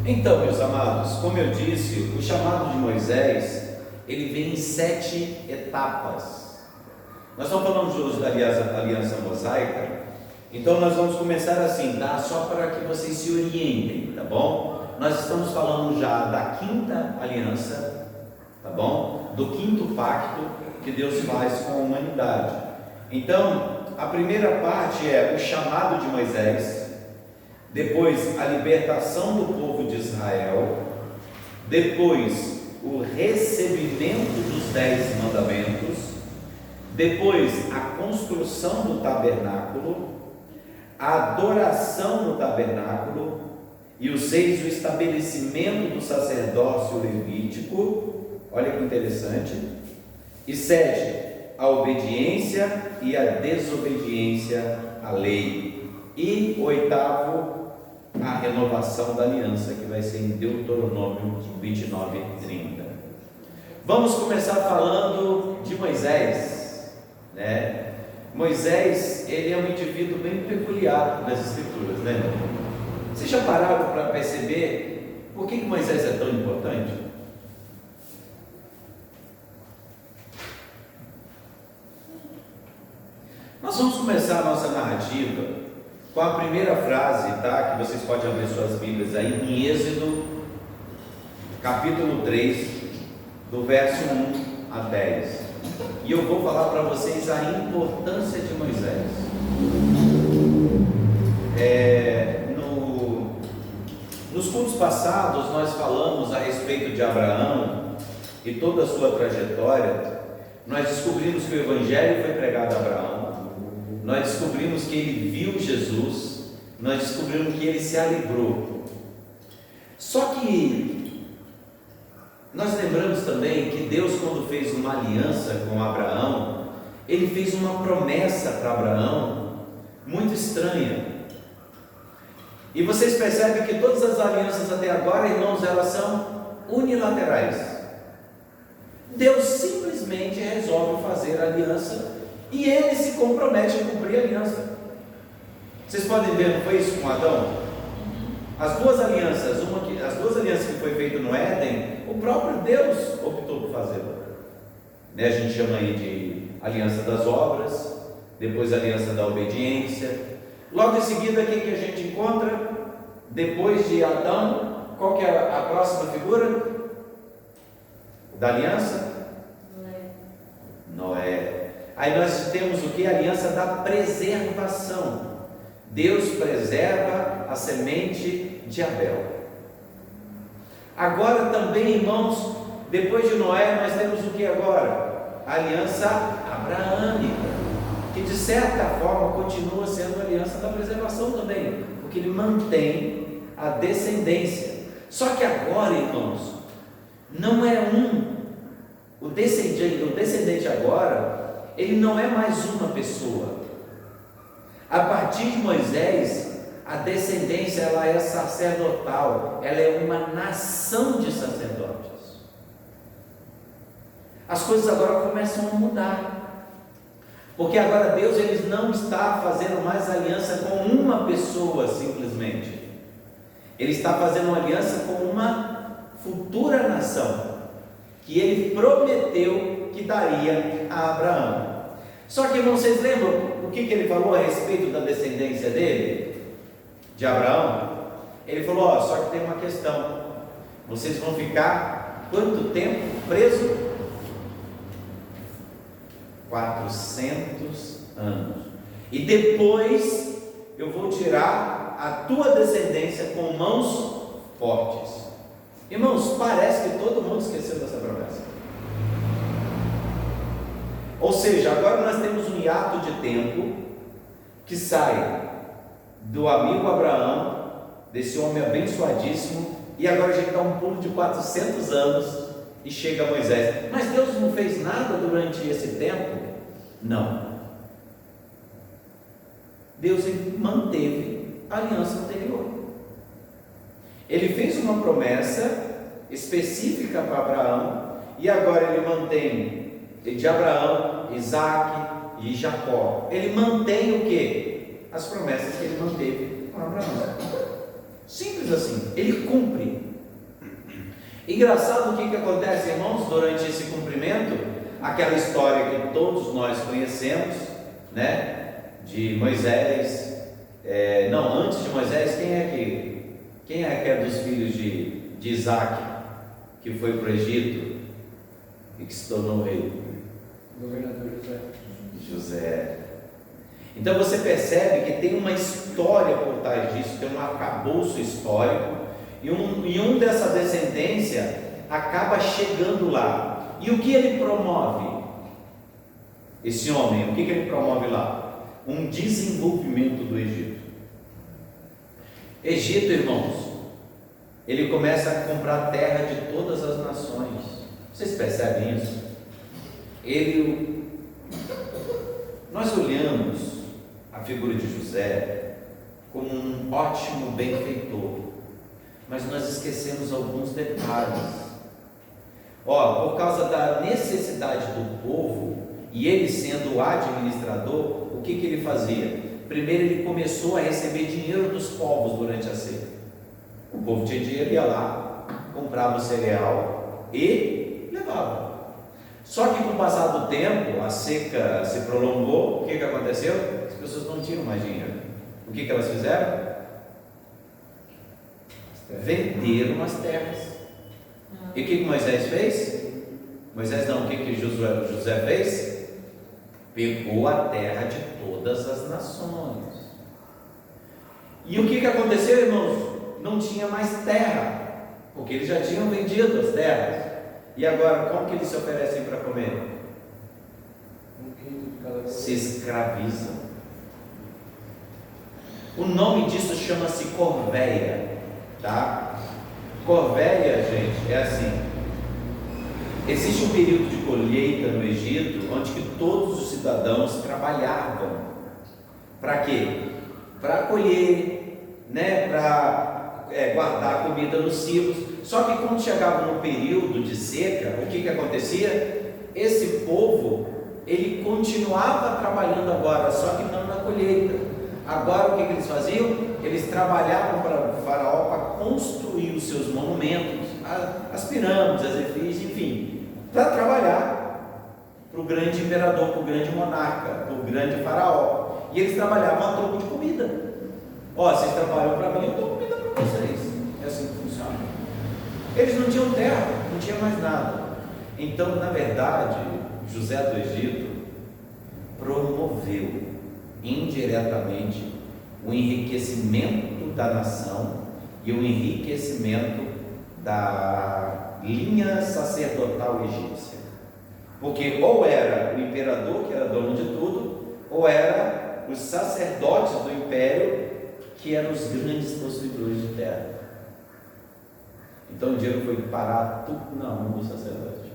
Então, meus amados, como eu disse, o chamado de Moisés, ele vem em 7 etapas. Nós estamos falando de hoje da aliança mosaica, então nós vamos começar assim, tá? Só para que vocês se orientem, tá bom? Nós estamos falando já da 5ª aliança, tá bom? Do 5º pacto que Deus faz com a humanidade. Então, a primeira parte é o chamado de Moisés, depois a libertação do povo de Israel, depois o recebimento dos 10 mandamentos, depois a construção do tabernáculo, a adoração no tabernáculo, e o 6, o estabelecimento do sacerdócio levítico, olha que interessante, e 7, a obediência e a desobediência à lei, e 8, a renovação da aliança, que vai ser em Deuteronômio 29 e 30. Vamos começar falando de Moisés, né? Moisés, ele é um indivíduo bem peculiar nas escrituras, né? Vocês já pararam para perceber por que Moisés é tão importante? Nós vamos começar a nossa narrativa com a primeira frase, tá? Que vocês podem abrir suas Bíblias aí, em Êxodo, capítulo 3, do verso 1 a 10. E eu vou falar para vocês a importância de Moisés. Nos cultos passados, nós falamos a respeito de Abraão e toda a sua trajetória. Nós descobrimos que o Evangelho foi pregado a Abraão. Nós descobrimos que ele viu Jesus, nós descobrimos que ele se alegrou. Só que nós lembramos também que Deus, quando fez uma aliança com Abraão, ele fez uma promessa para Abraão muito estranha. E vocês percebem que todas as alianças até agora, irmãos, elas são unilaterais. Deus simplesmente resolve fazer a aliança e ele se compromete a cumprir a aliança. Vocês podem ver, não foi isso com Adão? As duas alianças que foi feita no Éden, o próprio Deus optou por fazê-la. A gente chama aí de aliança das obras, depois a aliança da obediência. Logo em seguida, quem que a gente encontra? Depois de Adão, qual que é a próxima figura da aliança? Noé. Aí nós temos o que? A aliança da preservação. Deus preserva a semente de Abel. Agora também, irmãos, depois de Noé, nós temos o que agora? A aliança abraâmica, que de certa forma continua sendo a aliança da preservação também, porque ele mantém a descendência. Só que agora, irmãos, não é o descendente agora, ele não é mais uma pessoa. A partir de Moisés, a descendência ela é sacerdotal, ela é uma nação de sacerdotes. As coisas agora começam a mudar, porque agora Deus ele não está fazendo mais aliança com uma pessoa simplesmente, ele está fazendo uma aliança com uma futura nação, que ele prometeu que daria a Abraão. Só que, irmãos, vocês lembram o que ele falou a respeito da descendência dele, de Abraão? Ele falou, só que tem uma questão, vocês vão ficar quanto tempo preso? 400 anos, e depois eu vou tirar a tua descendência com mãos fortes. Irmãos, parece que todo mundo esqueceu dessa promessa. Ou seja, agora nós temos um hiato de tempo que sai do amigo Abraão, desse homem abençoadíssimo, e agora a gente dá um pulo de 400 anos e chega a Moisés. Mas Deus não fez nada durante esse tempo? Não. Deus manteve a aliança anterior. Ele fez uma promessa específica para Abraão, e agora ele mantém de Abraão, Isaac, e Jacó. Ele mantém o quê? As promessas que ele manteve com Abraão. Simples assim, ele cumpre. Engraçado o que acontece, irmãos, durante esse cumprimento, aquela história que todos nós conhecemos, né? De Moisés. Não, antes de Moisés, quem é dos filhos de Isaac, que foi para o Egito e que se tornou rei? Governador José. Então você percebe que tem uma história por trás disso, tem um arcabouço histórico, e um dessa descendência acaba chegando lá. E o que ele promove? Esse homem, o que ele promove lá? Um desenvolvimento do Egito. Egito, irmãos, ele começa a comprar terra de todas as nações. Vocês percebem isso? Nós olhamos a figura de José como um ótimo benfeitor, mas nós esquecemos alguns detalhes. Por causa da necessidade do povo, e ele sendo o administrador, o que ele fazia? Primeiro ele começou a receber dinheiro dos povos durante a seca. O povo tinha dinheiro, ia lá, comprava o cereal e levava. Só que com o passar do tempo, a seca se prolongou, o que aconteceu? As pessoas não tinham mais dinheiro. O que elas fizeram? Venderam as terras. E o que Moisés fez? O que José fez? Pegou a terra de todas as nações. E o que aconteceu, irmãos? Não tinha mais terra, porque eles já tinham vendido as terras. E agora, como que eles se oferecem para comer? Se escravizam. O nome disso chama-se corvéia, tá? Corvéia, gente, é assim. Existe um período de colheita no Egito, onde que todos os cidadãos trabalhavam. Para quê? Para colher, né? Para guardar comida nos ciclos. Só que quando chegava no período de seca, o que acontecia? Esse povo, ele continuava trabalhando agora, só que não na colheita. Agora o que eles faziam? Eles trabalhavam para o faraó para construir os seus monumentos, as pirâmides, as efígies, enfim, para trabalhar para o grande imperador, para o grande monarca, para o grande faraó. E eles trabalhavam a troco de comida. Vocês trabalham para mim, eu dou comida para vocês. É assim que funciona. Eles não tinham terra, não tinha mais nada. Então, na verdade, José do Egito promoveu indiretamente o enriquecimento da nação e o enriquecimento da linha sacerdotal egípcia. Porque ou era o imperador que era dono de tudo, ou era os sacerdotes do império que eram os grandes possuidores de terra. Então o dinheiro foi parar tudo na mão do sacerdote.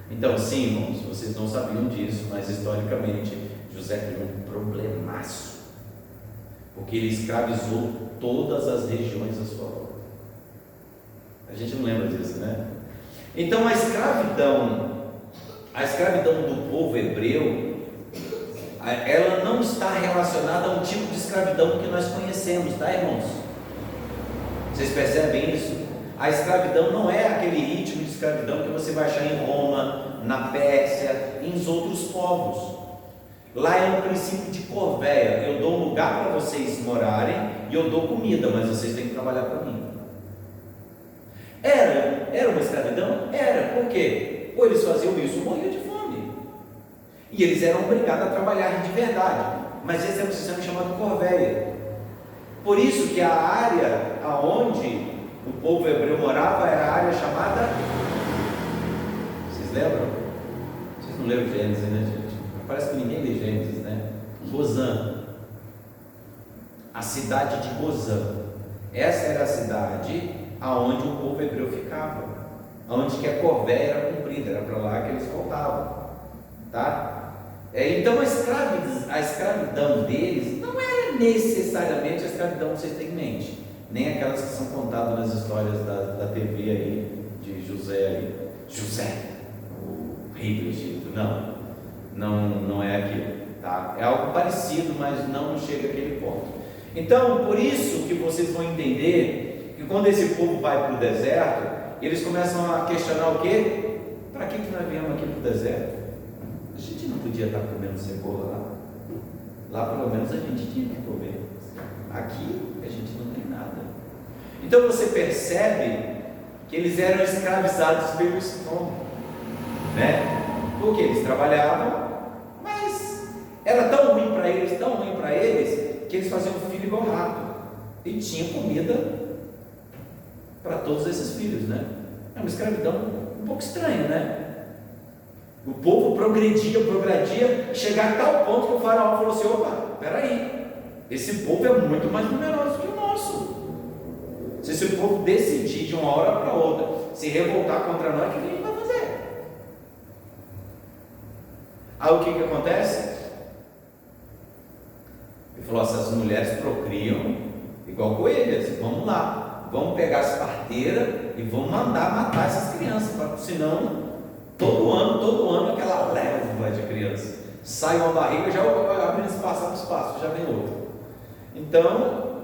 Então, sim, irmãos, vocês não sabiam disso, mas historicamente José teve um problemaço, porque ele escravizou todas as regiões à sua volta. A gente não lembra disso, né? Então a escravidão do povo hebreu, ela não está relacionada a um tipo de escravidão que nós conhecemos, tá, irmãos? Vocês percebem isso? A escravidão não é aquele ritmo de escravidão que você vai achar em Roma, na Pérsia e em outros povos. Lá é um princípio de corvéia. Eu dou um lugar para vocês morarem e eu dou comida, mas vocês têm que trabalhar para mim. Era uma escravidão? Era. Por quê? Ou eles faziam isso ou morriam de fome. E eles eram obrigados a trabalhar de verdade. Mas esse é um sistema chamado corvéia. Por isso que a área aonde o povo hebreu morava era a área chamada... Vocês lembram? Vocês não leram Gênesis, né, gente? Parece que ninguém lê Gênesis, né? Gozã. A cidade de Gozã. Essa era a cidade aonde o povo hebreu ficava, aonde que a corvéia era cumprida, era para lá que eles voltavam, tá? Então a escravidão deles não é necessariamente a escravidão que vocês têm em mente, nem aquelas que são contadas nas histórias da TV aí, de José, o rei do Egito, não não é aquilo, tá? É algo parecido, mas não chega àquele ponto. Então, por isso que vocês vão entender que quando esse povo vai para o deserto, eles começam a questionar o quê? Para que nós viemos aqui para o deserto? A gente não podia estar comendo cebola lá. Lá pelo menos a gente tinha que comer. Aqui a gente não tem nada. Então você percebe que eles eram escravizados pelo estômago, né? Porque eles trabalhavam, mas era tão ruim para eles, que eles faziam filho igual rato. E tinha comida para todos esses filhos, né? É uma escravidão um pouco estranha, né? O povo progredia, chegar a tal ponto que o faraó falou assim: opa, peraí, esse povo é muito mais numeroso que o nosso. Se esse povo decidir de uma hora para outra se revoltar contra nós, o que a gente vai fazer? Aí o que acontece? Ele falou: essas mulheres procriam igual coelhas, vamos lá, vamos pegar as parteiras e vamos mandar matar essas crianças, senão todo ano aquela leva de crianças sai uma barriga, já a menina passar no espaço, já vem outra. Então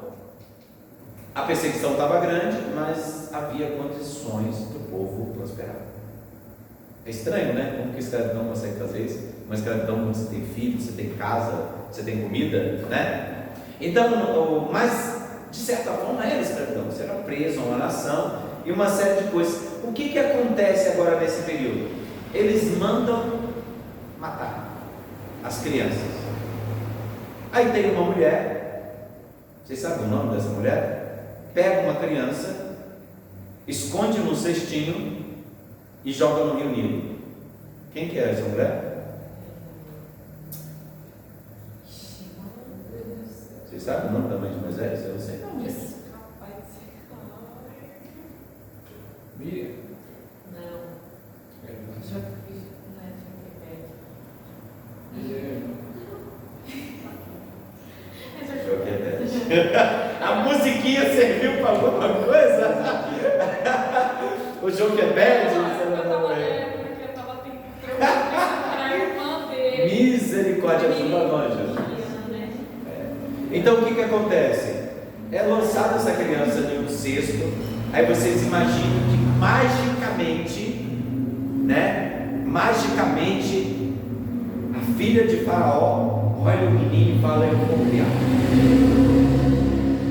a perseguição estava grande, mas havia condições do povo prosperar. É estranho, né? Como que a escravidão consegue fazer isso? Uma escravidão onde você tem filho, você tem casa, você tem comida, né? Então, mas de certa forma era escravidão, você era preso a uma nação e uma série de coisas. O que acontece agora nesse período? Eles mandam matar as crianças. Aí tem uma mulher, vocês sabem o nome dessa mulher? Pega uma criança, esconde no cestinho e joga no rio Nilo. Quem que é essa mulher? Vocês sabem o nome da mãe de Moisés? Eu não sei não, gente. Miriam? Não. A musiquinha serviu para alguma coisa? O Joquebede? Porque eu estava tentando para a irmã dele. Misericórdia, ajuda nós, Jesus. Então o que acontece? É lançada essa criança de um cesto. Aí vocês imaginam que magicamente, a filha de Faraó olha o menino e fala: eu vou criar.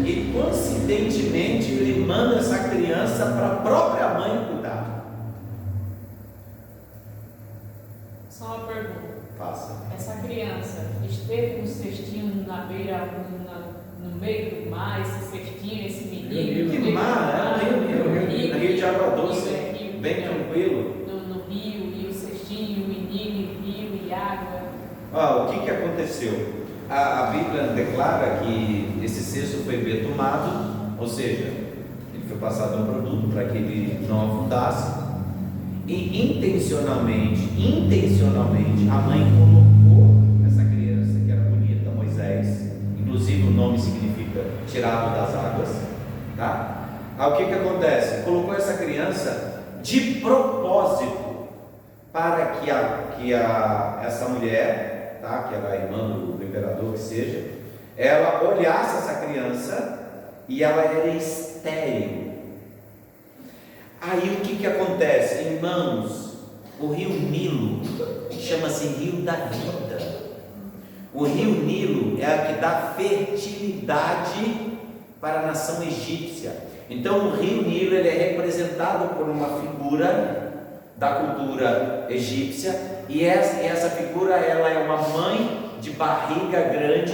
E coincidentemente ele manda essa criança para a própria mãe cuidar. Só uma pergunta. Faça. Essa criança esteve no cestinho na beira, no meio do mar, esse cestinho, esse menino? Que mar, é rio de água doce, bem tranquilo. No rio, e o cestinho, o menino, rio e água. O que aconteceu? A Bíblia declara que esse cesto foi betumado, ou seja, ele foi passado um produto para que ele não afundasse, e intencionalmente, a mãe colocou essa criança que era bonita, Moisés, inclusive o nome significa tirado das águas, tá? Aí o que acontece? Colocou essa criança de propósito para que essa mulher, tá? Que era a irmã do imperador, que seja, ela olhasse essa criança e ela era estéril. Aí o que acontece? Irmãos, o rio Nilo chama-se Rio da Vida. O rio Nilo é a que dá fertilidade para a nação egípcia. Então o rio Nilo ele é representado por uma figura da cultura egípcia, e essa figura ela é uma mãe de barriga grande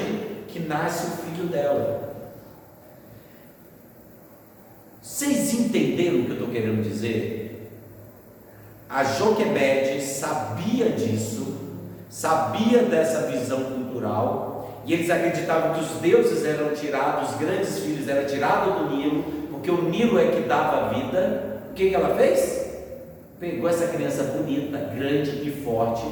que nasce o filho dela. Vocês entenderam o que eu estou querendo dizer? A Joquebede sabia disso, sabia dessa visão cultural, e eles acreditavam que os deuses eram tirados, os grandes filhos eram tirados do Nilo, porque o Nilo é que dava vida. O que ela fez? Pegou essa criança bonita, grande e forte,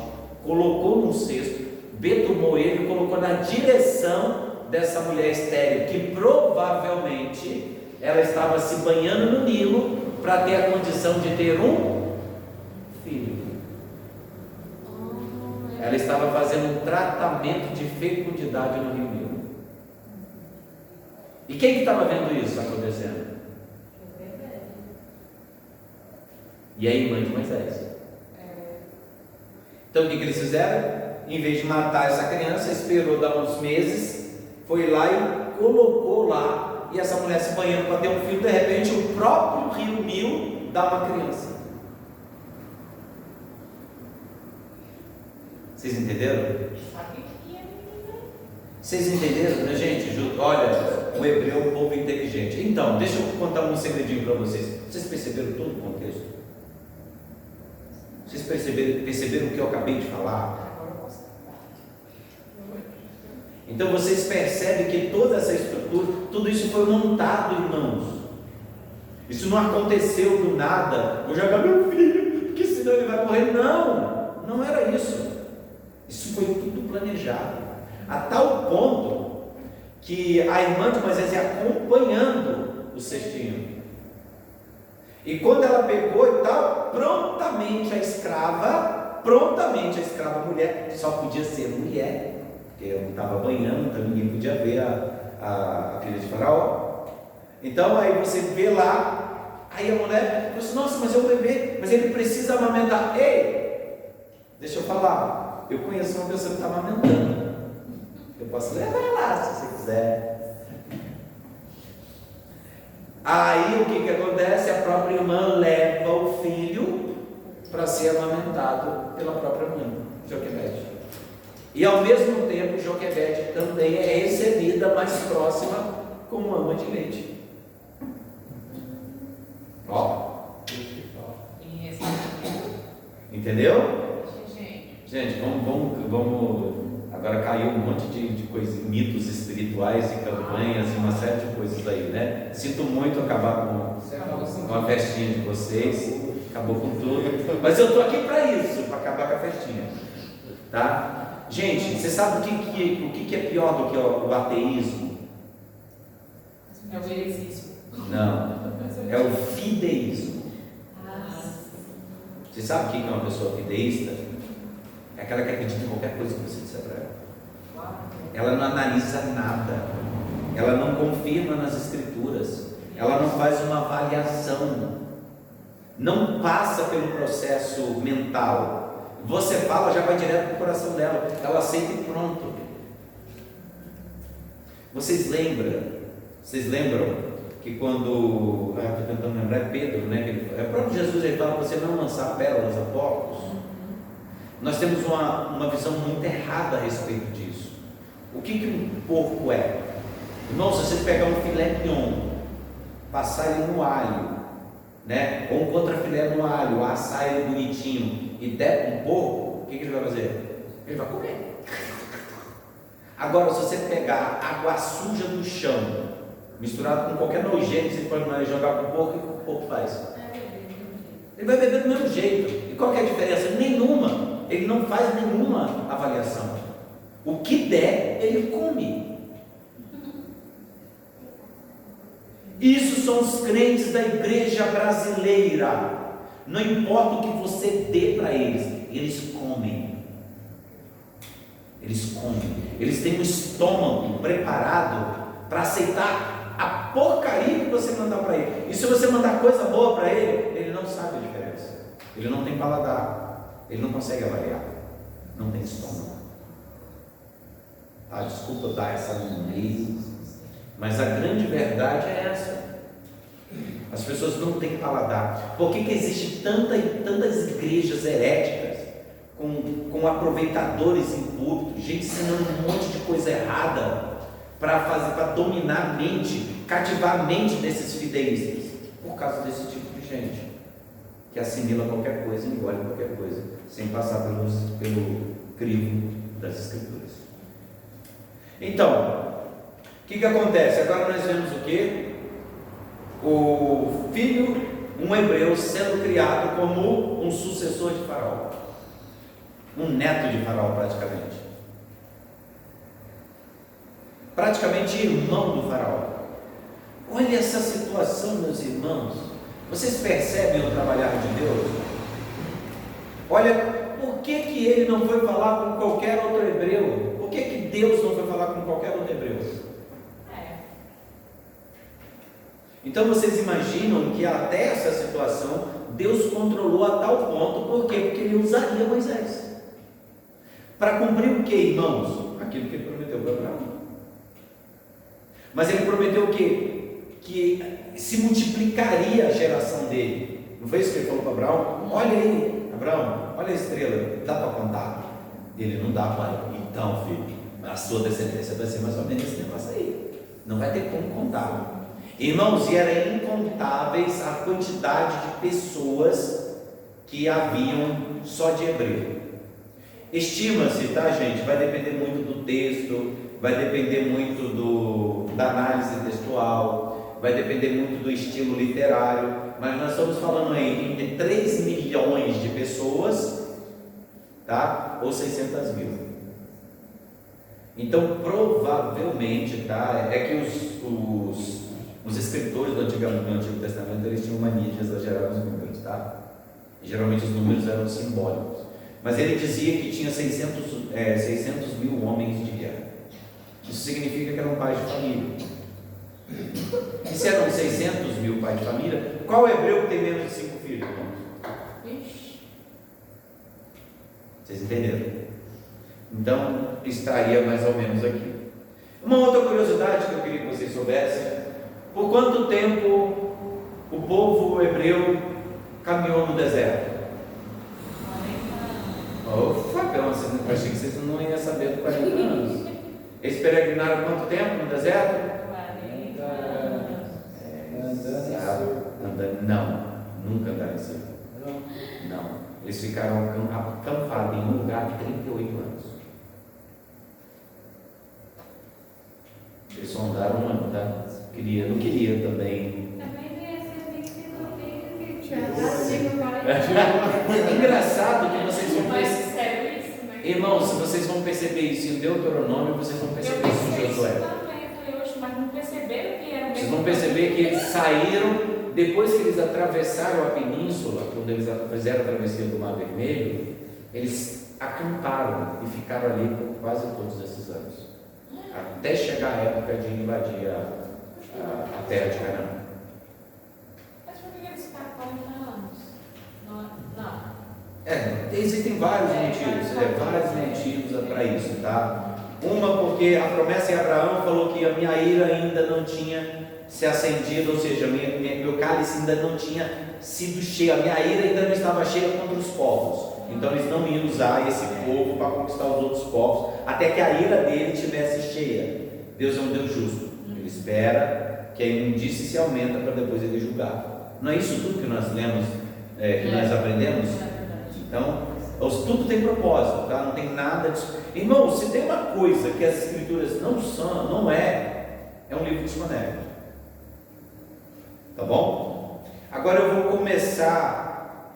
colocou num cesto, betumou ele e colocou na direção dessa mulher estéril, que provavelmente ela estava se banhando no Nilo para ter a condição de ter um filho. Ela estava fazendo um tratamento de fecundidade no rio Nilo. E quem que estava vendo isso acontecendo? E a irmã de Moisés. Então o que eles fizeram? Em vez de matar essa criança, esperou dar uns meses, foi lá e colocou lá, e essa mulher se banhando para ter um filho, de repente o próprio rio Nilo dá uma criança. Vocês entenderam? Vocês entenderam, né, gente? Olha, o hebreu é um povo inteligente. Então, deixa eu contar um segredinho para vocês. Vocês perceberam todo o contexto? Vocês perceberam o que eu acabei de falar? Então vocês percebem que toda essa estrutura, tudo isso foi montado, irmãos. Isso não aconteceu do nada. Vou jogar meu filho, porque senão ele vai morrer. Não, não era isso. Isso foi tudo planejado. A tal ponto que a irmã de Moisés ia acompanhando o cestinho. E quando ela pegou e tal, prontamente a escrava mulher, só podia ser mulher, porque eu não estava banhando, então ninguém podia ver a filha de Faraó. Então aí você vê lá, aí a mulher falou assim: nossa, mas é o bebê, mas ele precisa amamentar. Ei, deixa eu falar, eu conheço uma pessoa que está amamentando, eu posso levar lá se você quiser. Aí o que acontece? A própria irmã leva o filho para ser amamentado pela própria mãe, Joquebede. E ao mesmo tempo, Joquebede também é recebida mais próxima como ama de leite. Ó, entendeu? Gente, vamos. Agora caiu um monte de coisas, mitos espirituais e campanhas e uma série de coisas aí, né? Sinto muito acabar com a festinha de vocês, acabou com tudo, mas eu estou aqui para isso, para acabar com a festinha, tá? Gente, você sabe o que é pior do que o ateísmo? É o heresismo. Não, é o fideísmo. Você sabe o que é uma pessoa fideísta? É aquela que acredita em qualquer coisa que você disser para ela. Ela não analisa nada, ela não confirma nas escrituras, ela não faz uma avaliação, não passa pelo processo mental. Você fala, já vai direto para o coração dela, ela aceita e pronto. Vocês lembram que quando, estou tentando lembrar, é Pedro, né? O próprio Jesus ele fala para você não lançar pérolas a porcos. Nós temos uma visão muito errada a respeito disso. O que um porco é? Irmão, se você pegar um filé mignon, passar ele no alho, né? Ou um contrafilé no alho, assar ele bonitinho e der para um porco, o que ele vai fazer? Ele vai comer. Agora, se você pegar água suja do chão, misturado com qualquer nojento que você pode jogar para o porco, o que o porco faz? Ele vai beber do mesmo jeito. E qual que é a diferença? Nenhuma. Ele não faz nenhuma avaliação. O que der, ele come. Isso são os crentes da igreja brasileira. Não importa o que você dê para eles, eles comem. Eles comem. Eles têm um estômago preparado para aceitar a porcaria que você mandar para ele. E se você mandar coisa boa para ele, ele não sabe a diferença. Ele não tem paladar. Ele não consegue avaliar, não tem estômago. Desculpa dar essa linguagem, mas a grande verdade é essa. As pessoas não têm paladar. Por que existe tantas igrejas heréticas, com aproveitadores em púlpito, gente ensinando um monte de coisa errada, para dominar a mente, cativar a mente desses fideístas? Por causa desse tipo de gente que assimila qualquer coisa, engole qualquer coisa, sem passar pelo crivo das escrituras. Então, o que acontece? Agora nós vemos o que? O filho, um hebreu, sendo criado como um sucessor de Faraó, um neto de Faraó praticamente irmão do Faraó. Olha essa situação, meus irmãos. Vocês percebem o trabalhar de Deus? Olha, por por que ele não foi falar com qualquer outro hebreu? Por que Deus não foi falar com qualquer outro hebreu? Então vocês imaginam que até essa situação Deus controlou a tal ponto, por quê? Porque ele usaria Moisés. Para cumprir o que, irmãos? Aquilo que ele prometeu para Abraão. Mas ele prometeu o quê? Que se multiplicaria a geração dele. Não foi isso que ele falou para Abraão? Olha aí, Abraão, olha a estrela, dá para contar? Ele não dá, pai. Então, filho, a sua descendência vai ser mais ou menos esse negócio aí. Não vai ter como contar. Irmãos, e era incontáveis a quantidade de pessoas que haviam só de hebreu. Estima-se, tá, gente? Vai depender muito do texto, vai depender muito da análise textual, vai depender muito do estilo literário, mas nós estamos falando aí entre 3 milhões de pessoas, tá? Ou 600 mil. Então, provavelmente, tá? É que os escritores do Antigo Testamento, eles tinham mania de exagerar os números, tá? E, geralmente os números eram simbólicos. Mas ele dizia que tinha 600 mil homens de guerra. Isso significa que eram pais de família. E se eram 600 mil pais de família, qual hebreu que tem menos de 5 filhos, irmãos? Vocês entenderam? Então, estaria mais ou menos aqui. Uma outra curiosidade que eu queria que vocês soubessem: por quanto tempo o povo hebreu caminhou no deserto? Ufa, eu achei que vocês não iam saber dos 40 anos. Eles peregrinaram quanto tempo no deserto? 40 anos. Andando, não, nunca andaram assim. Não, eles ficaram acampados em um lugar de 38 anos. Eles só andaram um ano, tá? Não queria também. É engraçado que vocês vão perceber. Irmãos, se vocês vão perceber isso em Deuteronômio, vocês vão perceber isso em Josué. Mas não perceberam que era o mesmo. Vocês vão perceber que eles saíram, depois que eles atravessaram a península, quando eles fizeram a travessia do Mar Vermelho, eles acamparam e ficaram ali por quase todos esses anos, até chegar a época de invadir a terra de Canaã. Mas por que eles ficaram 40 anos? Não. Existem vários motivos para isso, tá? Uma, porque a promessa em Abraão falou que a minha ira ainda não tinha se acendido, ou seja, meu cálice ainda não tinha sido cheio, a minha ira ainda não estava cheia contra os povos. Então eles não iam usar esse povo para conquistar os outros povos, até que a ira dele estivesse cheia. Deus é um Deus justo, ele espera que a imundície se aumenta para depois ele julgar. Não é isso tudo que nós lemos, que nós aprendemos? Então, tudo tem propósito, tá? Não tem nada disso. Irmão, se tem uma coisa que as escrituras não são, não é um livro de soneca. Tá bom? Agora eu vou começar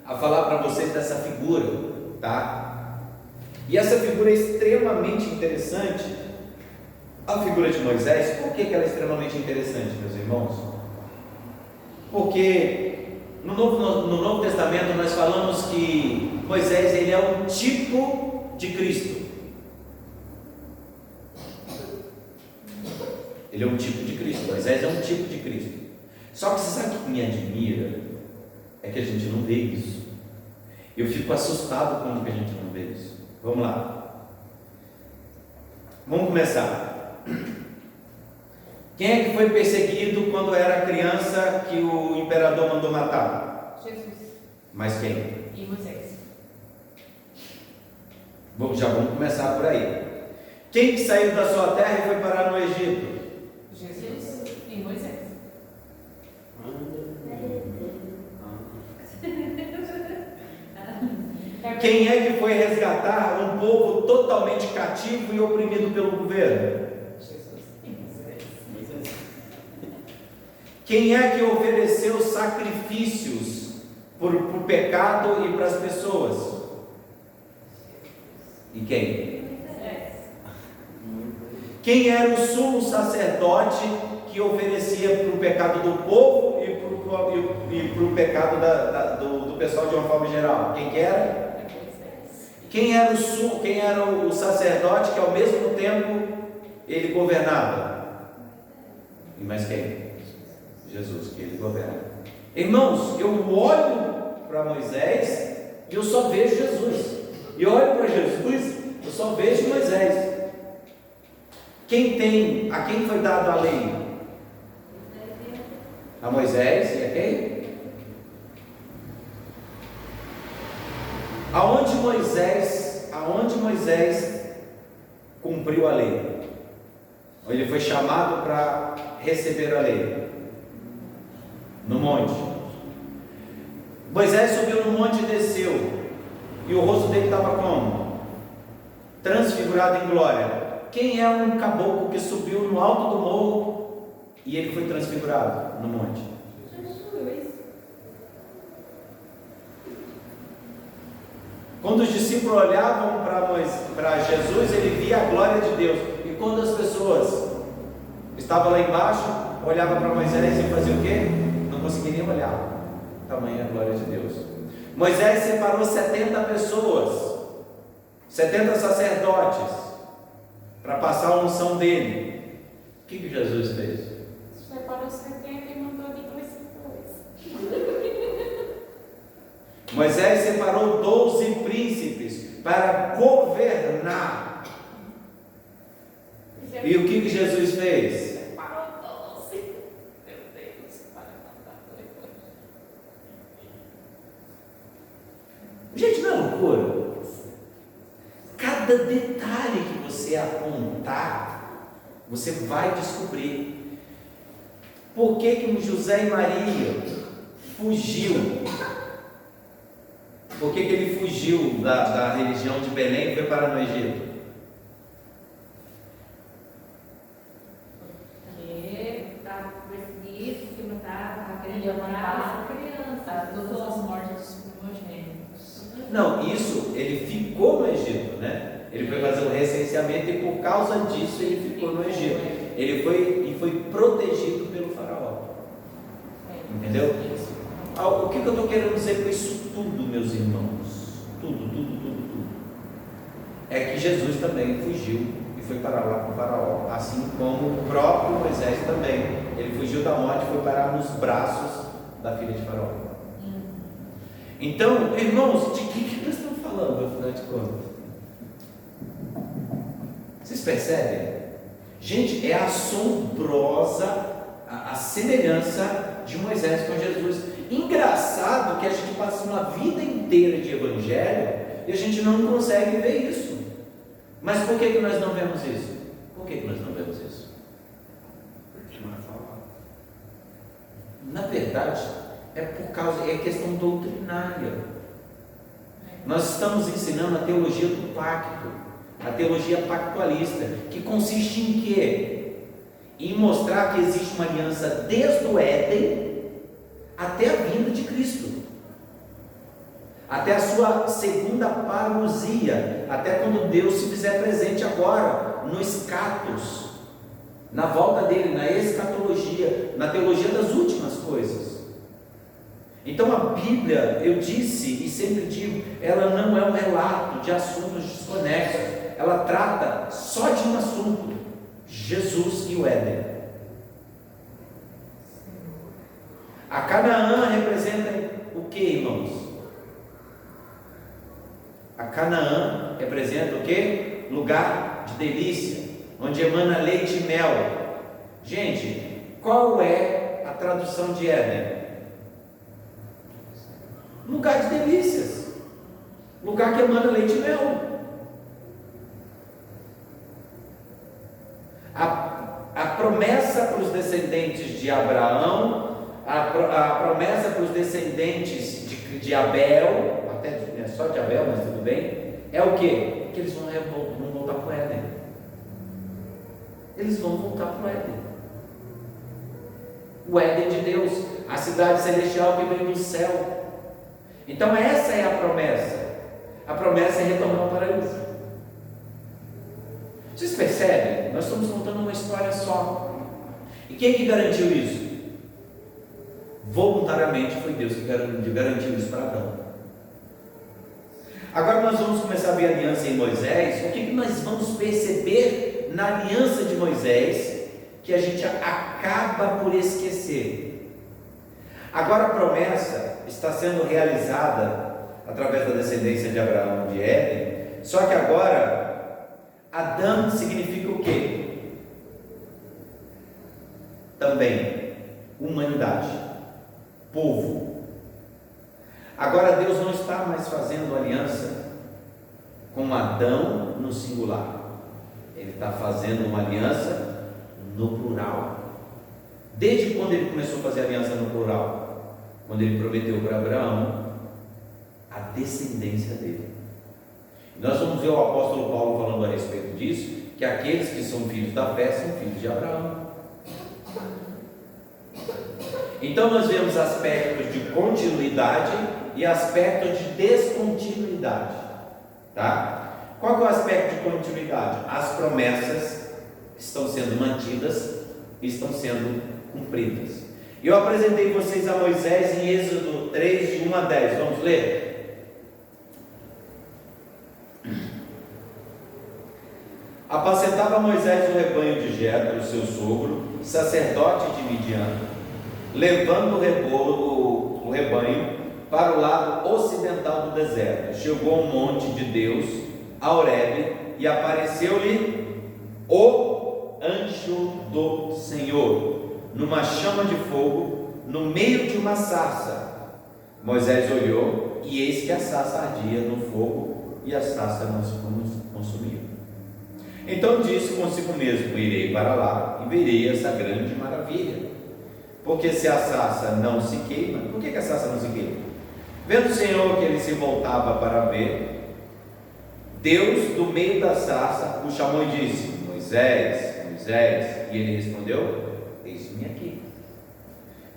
a falar para vocês dessa figura, tá? E essa figura é extremamente interessante. A figura de Moisés, por que ela é extremamente interessante, meus irmãos? Porque no Novo Testamento nós falamos que Moisés, ele é um tipo de Cristo. Ele é um tipo de Cristo. Moisés é um tipo de Cristo. Só que você sabe o que me admira? É que a gente não vê isso. Eu fico assustado quando a gente não vê isso. Vamos lá. Vamos começar. Quem é que foi perseguido quando era criança que o imperador mandou matar? Jesus. Mas quem? E Moisés. Já vamos começar por aí. Quem que saiu da sua terra e foi parar no Egito? Jesus e Moisés. Quem é que foi resgatar um povo totalmente cativo e oprimido pelo governo? Jesus e Moisés. Quem é que ofereceu sacrifícios por pecado e para as pessoas? E quem? Quem era o sumo sacerdote que oferecia para o pecado do povo e para o pecado do pessoal de uma forma geral? Quem que era? Quem era o sacerdote que ao mesmo tempo ele governava? E mais quem? Jesus, que ele governa. Irmãos, eu olho para Moisés e eu só vejo Jesus. E olho para Jesus, eu só vejo Moisés. A quem foi dado a lei? A Moisés e a quem? Aonde Moisés cumpriu a lei? Ele foi chamado para receber a lei? No monte. Moisés subiu no monte e desceu. E o rosto dele estava como? Transfigurado em glória. Quem é um caboclo que subiu no alto do morro e ele foi transfigurado no monte? Jesus. Quando os discípulos olhavam para Jesus, ele via a glória de Deus. E quando as pessoas estavam lá embaixo, olhavam para Moisés e faziam o quê? Não conseguiriam olhar. Tamanha a glória de Deus. Moisés separou 70 pessoas, 70 sacerdotes, para passar a unção dele. O que Jesus fez? Separou 70 e mandou de 2 em 2. Moisés separou 12 príncipes para governar. E o que Jesus fez? Separou 12. Meu Deus, para mandar. Gente, não é loucura? Cada detalhe que você apontar, você vai descobrir. Por que José e Maria fugiu? Por que ele fugiu da religião de Belém e foi para no Egito? Porque estava perseguido, que não estava querendo Ia matar matar a criança. todas as mortes dos primogênitos. Não, isso, ele ficou no Egito, né? Ele foi fazer um recenseamento e por causa disso ele ficou no Egito. Ele foi protegido pelo faraó. Entendeu? O que eu estou querendo dizer com isso tudo, meus irmãos? Tudo. É que Jesus também fugiu e foi parar lá com o faraó. Assim como o próprio Moisés também. Ele fugiu da morte e foi parar nos braços da filha de faraó. Então, irmãos, de que nós estamos falando, afinal de contas? Vocês percebem? Gente, é assombrosa a semelhança de Moisés com Jesus. Engraçado que a gente passa uma vida inteira de evangelho e a gente não consegue ver isso. Mas por que nós não vemos isso? Por que nós não vemos isso? Porque não é falado. Na verdade, é questão doutrinária. Nós estamos ensinando a teologia do pacto, a teologia pactualista, que consiste em quê? Em mostrar que existe uma aliança desde o Éden até a vinda de Cristo, até a sua segunda parousia, até quando Deus se fizer presente agora, no escatos, na volta dele, na escatologia, na teologia das últimas coisas. Então a Bíblia, eu disse e sempre digo, ela não é um relato de assuntos desconexos, ela trata só de um assunto: Jesus e o Éden. A Canaã representa o que, irmãos? A Canaã representa o que? Lugar de delícia, onde emana leite e mel. Gente, qual é a tradução de Éden? Lugar de delícias, lugar que emana leite e mel. A promessa para os descendentes de Abraão, a promessa para os descendentes de Abel, até não é só de Abel, mas tudo bem, é o que? Que eles vão voltar para o Éden. Eles vão voltar para o Éden. O Éden de Deus, a cidade celestial que vem do céu. Então essa é a promessa. A promessa é retornar ao paraíso. Vocês percebem? Nós estamos contando uma história só. E quem que garantiu isso? Voluntariamente foi Deus que garantiu isso para Adão. Agora nós vamos começar a ver a aliança em Moisés. O que nós vamos perceber na aliança de Moisés que a gente acaba por esquecer? Agora a promessa está sendo realizada através da descendência de Abraão de Éden, só que agora Adão significa o quê? Também humanidade, povo. Agora Deus não está mais fazendo aliança com Adão no singular, Ele está fazendo uma aliança no plural. Desde quando Ele começou a fazer aliança no plural? Quando Ele prometeu para Abraão a descendência dele. Nós vamos ver o apóstolo Paulo falando a respeito disso, que aqueles que são filhos da fé são filhos de Abraão. Então nós vemos aspectos de continuidade e aspectos de descontinuidade, tá? Qual é o aspecto de continuidade? As promessas estão sendo mantidas e estão sendo cumpridas. Eu apresentei vocês a Moisés em Êxodo 3, de 1 a 10. Vamos ler? Apacentava Moisés o rebanho de Jetro, seu sogro, sacerdote de Midian, levando o rebanho para o lado ocidental do deserto. Chegou ao monte de Deus, a Horebe, e apareceu-lhe o anjo do Senhor, numa chama de fogo, no meio de uma sarça. Moisés olhou, e eis que a sarça ardia no fogo, e a sarça não se consumia. Então disse consigo mesmo: irei para lá e verei essa grande maravilha. Porque se a sarça não se queima, por que a sarça não se queima? Vendo o Senhor que ele se voltava para ver, Deus do meio da sarça o chamou e disse: Moisés, Moisés. E ele respondeu: eis-me aqui.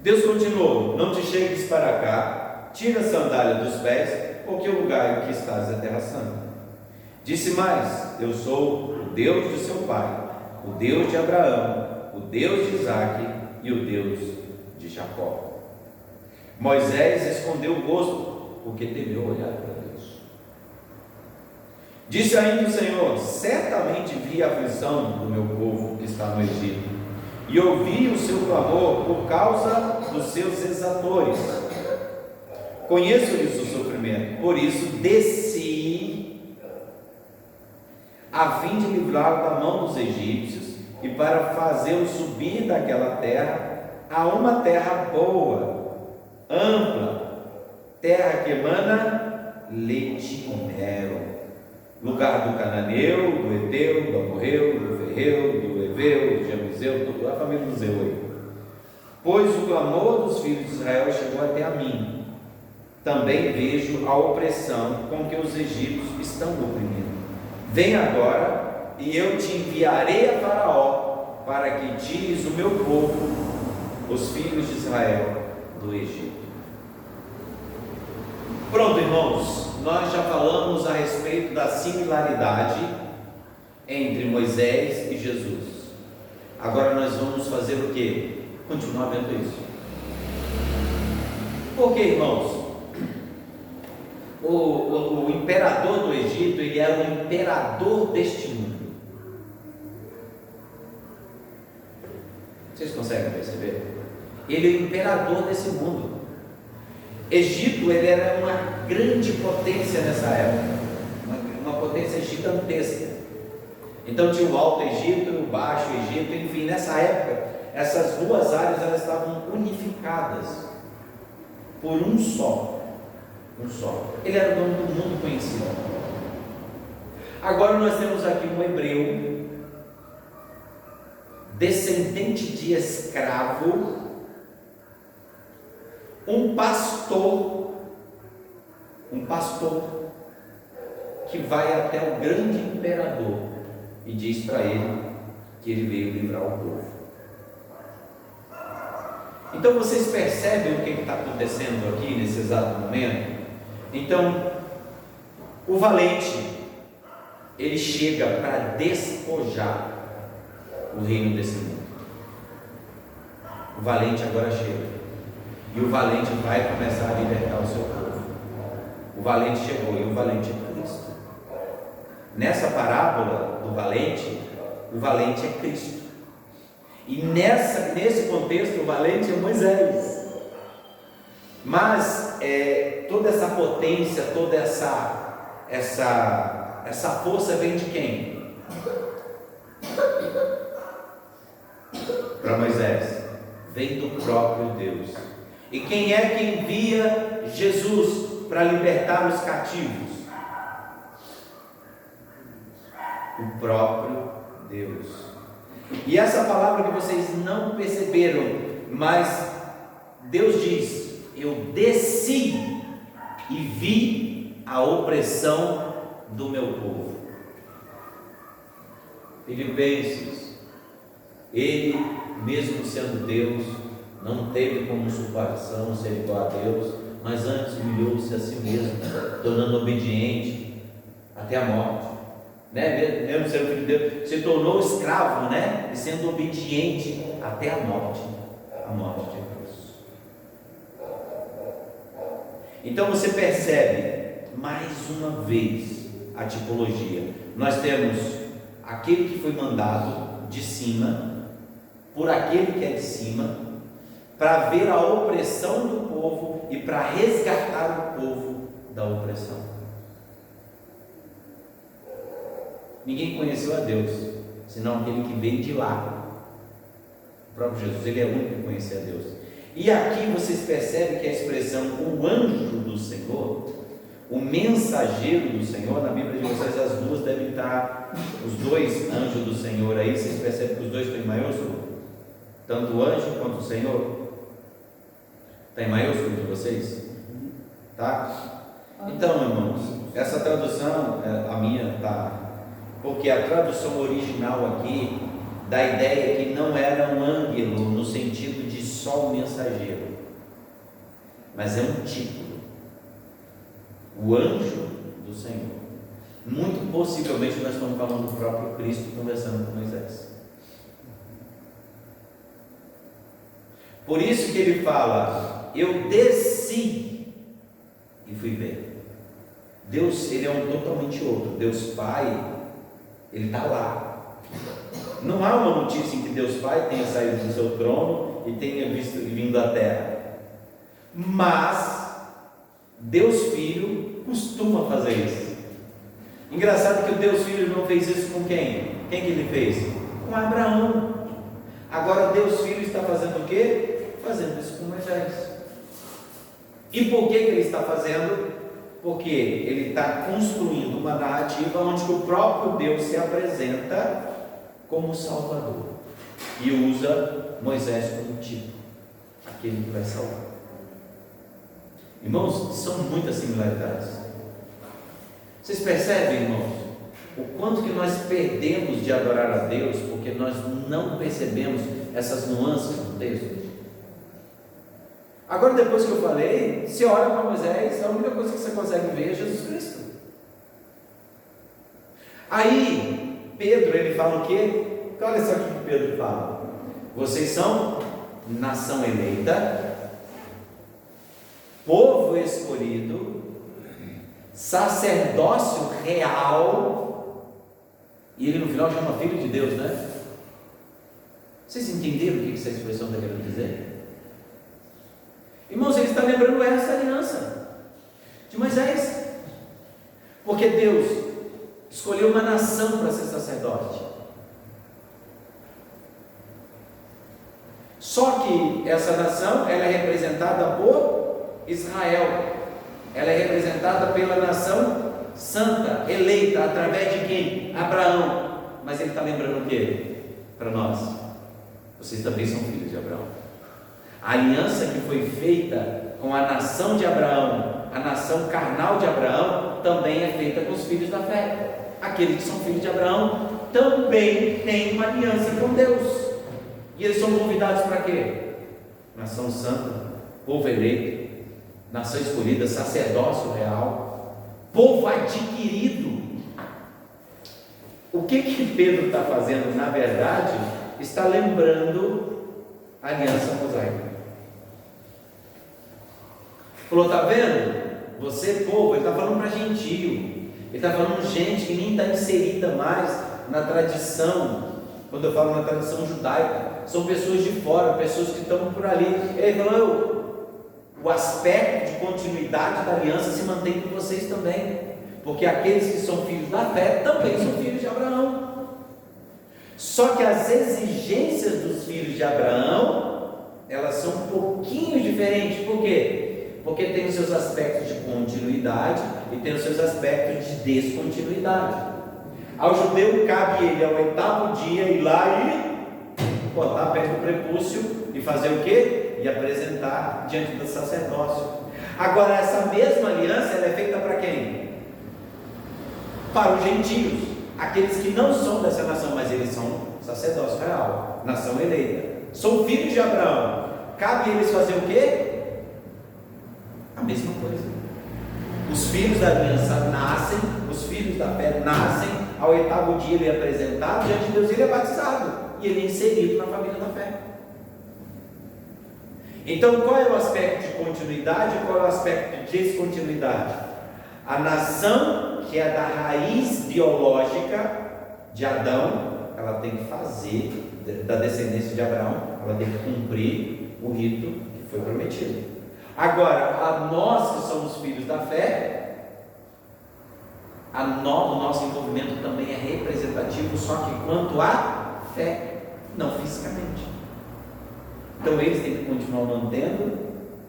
Deus continuou: não te chegues para cá, tira a sandália dos pés, porque o lugar em que estás é terra santa. Disse mais: eu sou o Deus de seu pai, o Deus de Abraão, o Deus de Isaque e o Deus de Jacó. Moisés escondeu o rosto, porque temeu olhar para Deus. Disse ainda o Senhor: certamente vi a aflição do meu povo que está no Egito, e ouvi o seu clamor por causa dos seus exatores. Conheço-lhes o sofrimento, por isso desci a fim de livrá-lo da mão dos egípcios e para fazê-lo subir daquela terra a uma terra boa, ampla, terra que emana leite e mel, lugar do cananeu, do heteu, do amorreu, do ferreu, do heveu, do jebuseu, toda a família do Zeu aí. Pois o clamor dos filhos de Israel chegou até a mim. Também vejo a opressão com que os egípcios estão oprimindo. Vem agora, e eu te enviarei a Faraó, para que tires o meu povo, os filhos de Israel, do Egito. Pronto, irmãos, nós já falamos a respeito da similaridade entre Moisés e Jesus. Agora nós vamos fazer o quê? Continuar vendo isso. Por que, irmãos? O imperador do Egito, ele era o imperador deste mundo. Vocês conseguem perceber? Ele é o imperador desse mundo. Egito, ele era uma grande potência nessa época, uma potência gigantesca. Então tinha o Alto Egito e o Baixo Egito, enfim, nessa época, essas duas áreas elas estavam unificadas por um só. Ele era o dono do mundo conhecido. Agora nós temos aqui um hebreu, descendente de escravo, um pastor que vai até o grande imperador e diz para ele que ele veio livrar o povo. Então vocês percebem o que está acontecendo aqui nesse exato momento? Então, o valente, ele chega para despojar o reino desse mundo. O valente agora chega, e o valente vai começar a libertar o seu povo. O valente chegou e o valente Nessa parábola do valente, o valente é Cristo. E nesse contexto, o valente é Moisés. Mas toda essa potência, toda essa força vem de quem? Para Moisés. Vem do próprio Deus. E quem é que envia Jesus para libertar os cativos? O próprio Deus. E essa palavra que vocês não perceberam, mas Deus diz: eu desci e vi a opressão do meu povo. Filipenses, ele, mesmo sendo Deus, não teve como usurpação ser igual a Deus, mas antes humilhou-se a si mesmo, tornando obediente até a morte, né? Mesmo sendo filho de Deus, se tornou escravo, né? E sendo obediente até a morte de Deus. Então você percebe mais uma vez a tipologia. Nós temos aquele que foi mandado de cima, por aquele que é de cima, para ver a opressão do povo e para resgatar o povo da opressão. Ninguém conheceu a Deus, senão aquele que veio de lá. O próprio Jesus, ele é o único que conhecia a Deus. E aqui vocês percebem que a expressão o anjo do Senhor, o mensageiro do Senhor, na Bíblia de vocês as duas devem estar, os dois anjos do Senhor aí, vocês percebem que os dois estão em maiúsculo? Tanto o anjo quanto o Senhor. Está em maiúsculo de vocês? Tá? Então, irmãos, essa tradução, a minha tá, porque a tradução original aqui dá a ideia que não era um ângelo no sentido de só um mensageiro, mas é um título, o anjo do Senhor. Muito possivelmente nós estamos falando do próprio Cristo conversando com Moisés. Por isso que ele fala: eu desci e fui ver. Deus, ele é um totalmente outro. Deus Pai, ele está lá. Não há uma notícia em que Deus Pai tenha saído do seu trono e tenha vindo à terra. Mas Deus Filho costuma fazer isso. Engraçado que o Deus Filho não fez isso com quem? Quem que ele fez? Com Abraão. Agora Deus Filho está fazendo o quê? Fazendo isso com Moisés. E por que ele está fazendo? Porque ele está construindo uma narrativa onde o próprio Deus se apresenta como Salvador e usa Moisés como tipo, aquele que vai salvar. Irmãos, são muitas similaridades. Vocês percebem, irmãos, o quanto que nós perdemos de adorar a Deus porque nós não percebemos essas nuances do texto? Agora, depois que eu falei, você olha para Moisés, a única coisa que você consegue ver é Jesus Cristo. Aí, Pedro, ele fala o quê? Olha só o que Pedro fala: vocês são nação eleita, povo escolhido, sacerdócio real, e ele no final chama filho de Deus, né? Vocês entenderam o que essa expressão está querendo dizer? Irmãos, ele está lembrando essa aliança de Moisés, porque Deus escolheu uma nação para ser sacerdote. Só que essa nação, ela é representada por Israel, ela é representada pela nação santa, eleita, através de quem? Abraão. Mas ele está lembrando o quê? Para nós: vocês também são filhos de Abraão. A aliança que foi feita com a nação de Abraão, a nação carnal de Abraão, também é feita com os filhos da fé. Aqueles que são filhos de Abraão também têm uma aliança com Deus. E eles são convidados para quê? Nação santa, povo eleito, nação escolhida, sacerdócio real, povo adquirido. O que Pedro está fazendo? Na verdade, está lembrando a aliança mosaica. Falou: está vendo? Você, povo, ele está falando para gentio. Ele está falando gente que nem está inserida mais na tradição. Quando eu falo na tradição judaica, são pessoas de fora, pessoas que estão por ali. Ele falou: o aspecto de continuidade da aliança se mantém com vocês também, porque aqueles que são filhos da fé também são filhos de Abraão. Só que as exigências dos filhos de Abraão, elas são um pouquinho diferentes. Por quê? Porque tem os seus aspectos de continuidade e tem os seus aspectos de descontinuidade. Ao judeu cabe ele ao 8º dia ir lá e botar perto do prepúcio e fazer o quê? E apresentar diante do sacerdócio. Agora, essa mesma aliança, ela é feita para quem? Para os gentios, aqueles que não são dessa nação, mas eles são sacerdócio real, nação eleita, são filhos de Abraão. Cabe eles fazer o quê? A mesma coisa. Os filhos da aliança nascem, os filhos da fé nascem. Ao 8º dia ele é apresentado diante de Deus, ele é batizado e ele é inserido na família da fé. Então, qual é o aspecto de continuidade e qual é o aspecto de descontinuidade? A nação, que é da raiz biológica de Adão, ela tem que fazer, da descendência de Abraão, ela tem que cumprir o rito que foi prometido. Agora, a nós que somos filhos da fé, o nosso envolvimento também é representativo, só que quanto à fé, não fisicamente. Então eles têm que continuar mantendo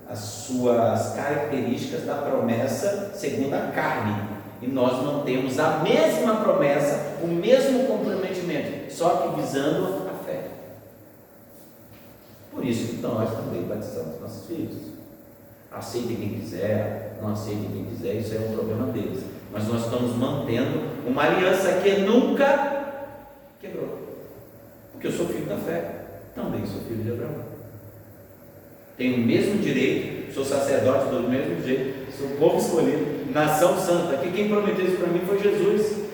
as suas características da promessa segundo a carne, e nós mantemos a mesma promessa, o mesmo comprometimento, só que visando a fé. Por isso que nós também batizamos nossos filhos. Aceitem quem quiser, não aceitem quem quiser, isso é um problema deles. Mas nós estamos mantendo uma aliança que nunca quebrou. Porque eu sou filho da fé, também sou filho de Abraão. Tenho o mesmo direito, sou sacerdote do mesmo jeito, sou povo escolhido, nação santa. Que quem prometeu isso para mim foi Jesus.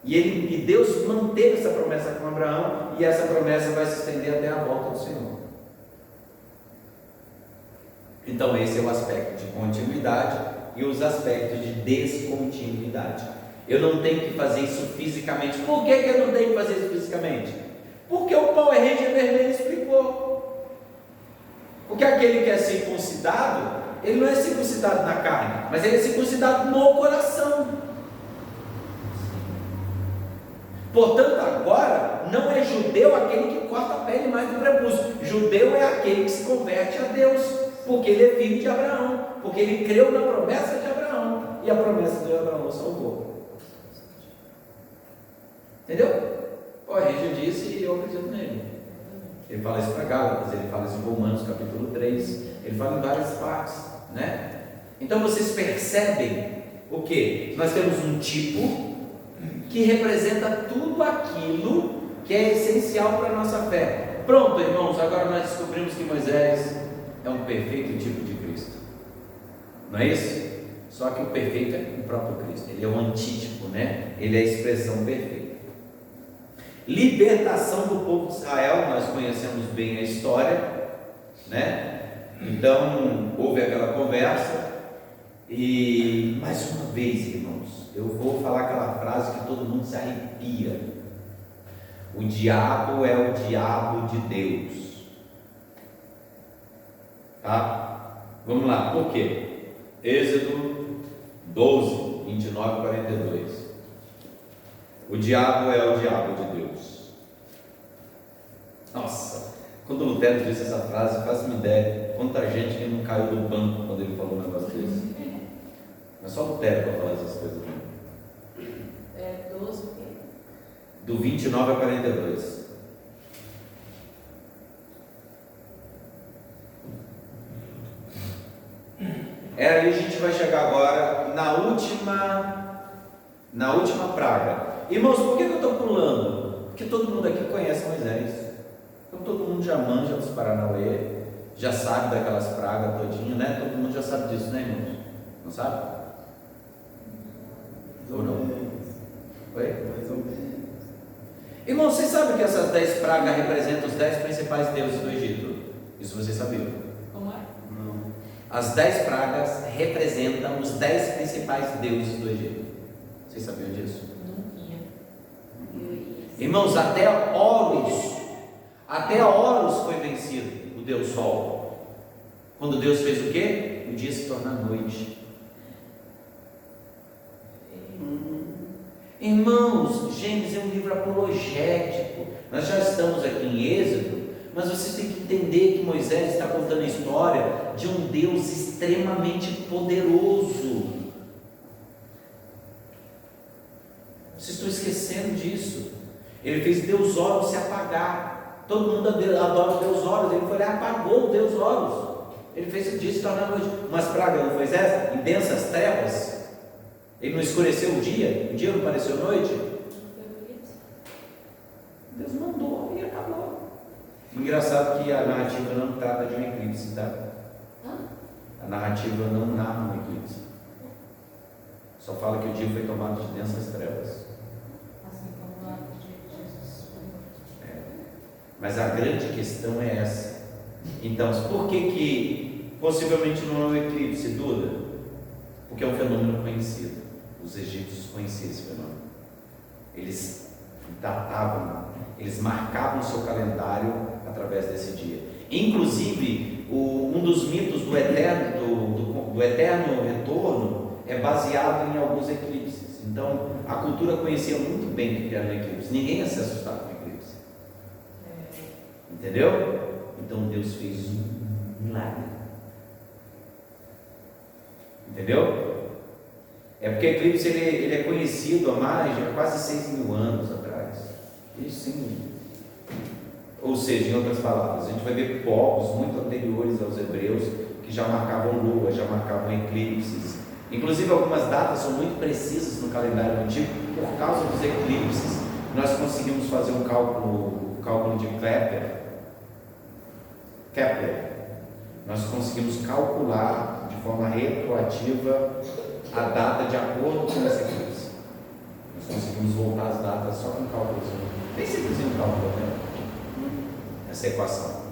E Deus manteve essa promessa com Abraão, e essa promessa vai se estender até a volta do Senhor. Então esse é o aspecto de continuidade e os aspectos de descontinuidade. Eu não tenho que fazer isso fisicamente. Por que eu não tenho que fazer isso fisicamente? Porque o Power Ranger vermelho explicou. Porque aquele que é circuncidado, ele não é circuncidado na carne, mas ele é circuncidado no coração. Portanto, agora não é judeu aquele que corta a pele mais do prepúcio. Judeu é aquele que se converte a Deus, porque ele é filho de Abraão, porque ele creu na promessa de Abraão, e a promessa de Abraão o salvou. Entendeu? O Régio disse e eu acredito nele. Ele fala isso para Gálatas, ele fala isso em Romanos capítulo 3, ele fala em várias partes, né? Então vocês percebem o que? Nós temos um tipo que representa tudo aquilo que é essencial para a nossa fé. Pronto, irmãos, agora nós descobrimos que Moisés é um perfeito tipo de Cristo, não é isso? Só que o perfeito é o próprio Cristo, ele é o antítipo, né? Ele é a expressão perfeita. Libertação do povo de Israel, nós conhecemos bem a história, né? Então houve aquela conversa, e mais uma vez, irmãos, eu vou falar aquela frase que todo mundo se arrepia: o diabo é o diabo de Deus. Tá? Vamos lá, por quê? Êxodo 12, 29 e 42. O diabo é o diabo de Deus. Nossa, quando o Lutero disse essa frase, faço-me ideia quanta gente que não caiu do banco quando ele falou um negócio desse. Não é só Lutero para falar essas coisas. É 12 o quê? Do 29 a 42. Aí a gente vai chegar agora na última praga. Irmãos, por que eu estou pulando? Porque todo mundo aqui conhece Moisés. Então todo mundo já manja dos Paranauê, já sabe daquelas pragas todinhas, né? Todo mundo já sabe disso, né, irmãos? Não sabe? Ou não? Oi? Irmãos, vocês sabem que essas 10 pragas representam os 10 principais deuses do Egito? Isso vocês sabiam? Como é? Não. As 10 pragas representam os 10 principais deuses do Egito. Vocês sabiam disso? Não tinha. Irmãos, até Horus foi vencido, o Deus Sol. Quando Deus fez o quê? O dia se torna noite. Irmãos, Gênesis é um livro apologético. Nós já estamos aqui em Êxodo, mas vocês têm que entender que Moisés está contando a história de um Deus extremamente poderoso. Vocês estão esquecendo disso. Ele fez Deus Horus se apagar. Todo mundo adora o Deus Horus. Ele foi lá e apagou o Deus Horus. Ele fez o dia se tornar noite. Mas praga não foi essa? Em densas trevas. Ele não escureceu o dia não pareceu noite. Deus mandou e acabou. Engraçado que a narrativa não trata de um eclipse, tá? A narrativa não narra um eclipse. Só fala que o dia foi tomado de densas trevas. Assim como lá de Jesus. Mas a grande questão é essa. Então, por que possivelmente não é um eclipse, Duda? Porque é um fenômeno conhecido. Os egípcios conheciam esse fenômeno. Eles datavam, eles marcavam o seu calendário através desse dia. Inclusive, um dos mitos do eterno retorno é baseado em alguns eclipses. Então, a cultura conhecia muito bem que era um eclipse. Ninguém ia se assustar com o eclipse. Entendeu? Então, Deus fez um milagre. Entendeu? É porque o eclipse ele é conhecido há quase 6.000 anos atrás. Isso sim. Ou seja, em outras palavras, a gente vai ver povos muito anteriores aos hebreus que já marcavam lua, já marcavam eclipses. Inclusive algumas datas são muito precisas no calendário antigo por causa dos eclipses. Nós conseguimos fazer o cálculo de Kepler. Nós conseguimos calcular de forma retroativa a data de acordo com esse eclipse. Nós conseguimos voltar as datas só com cálculos. Bem simplesinho o cálculo, né? Essa equação.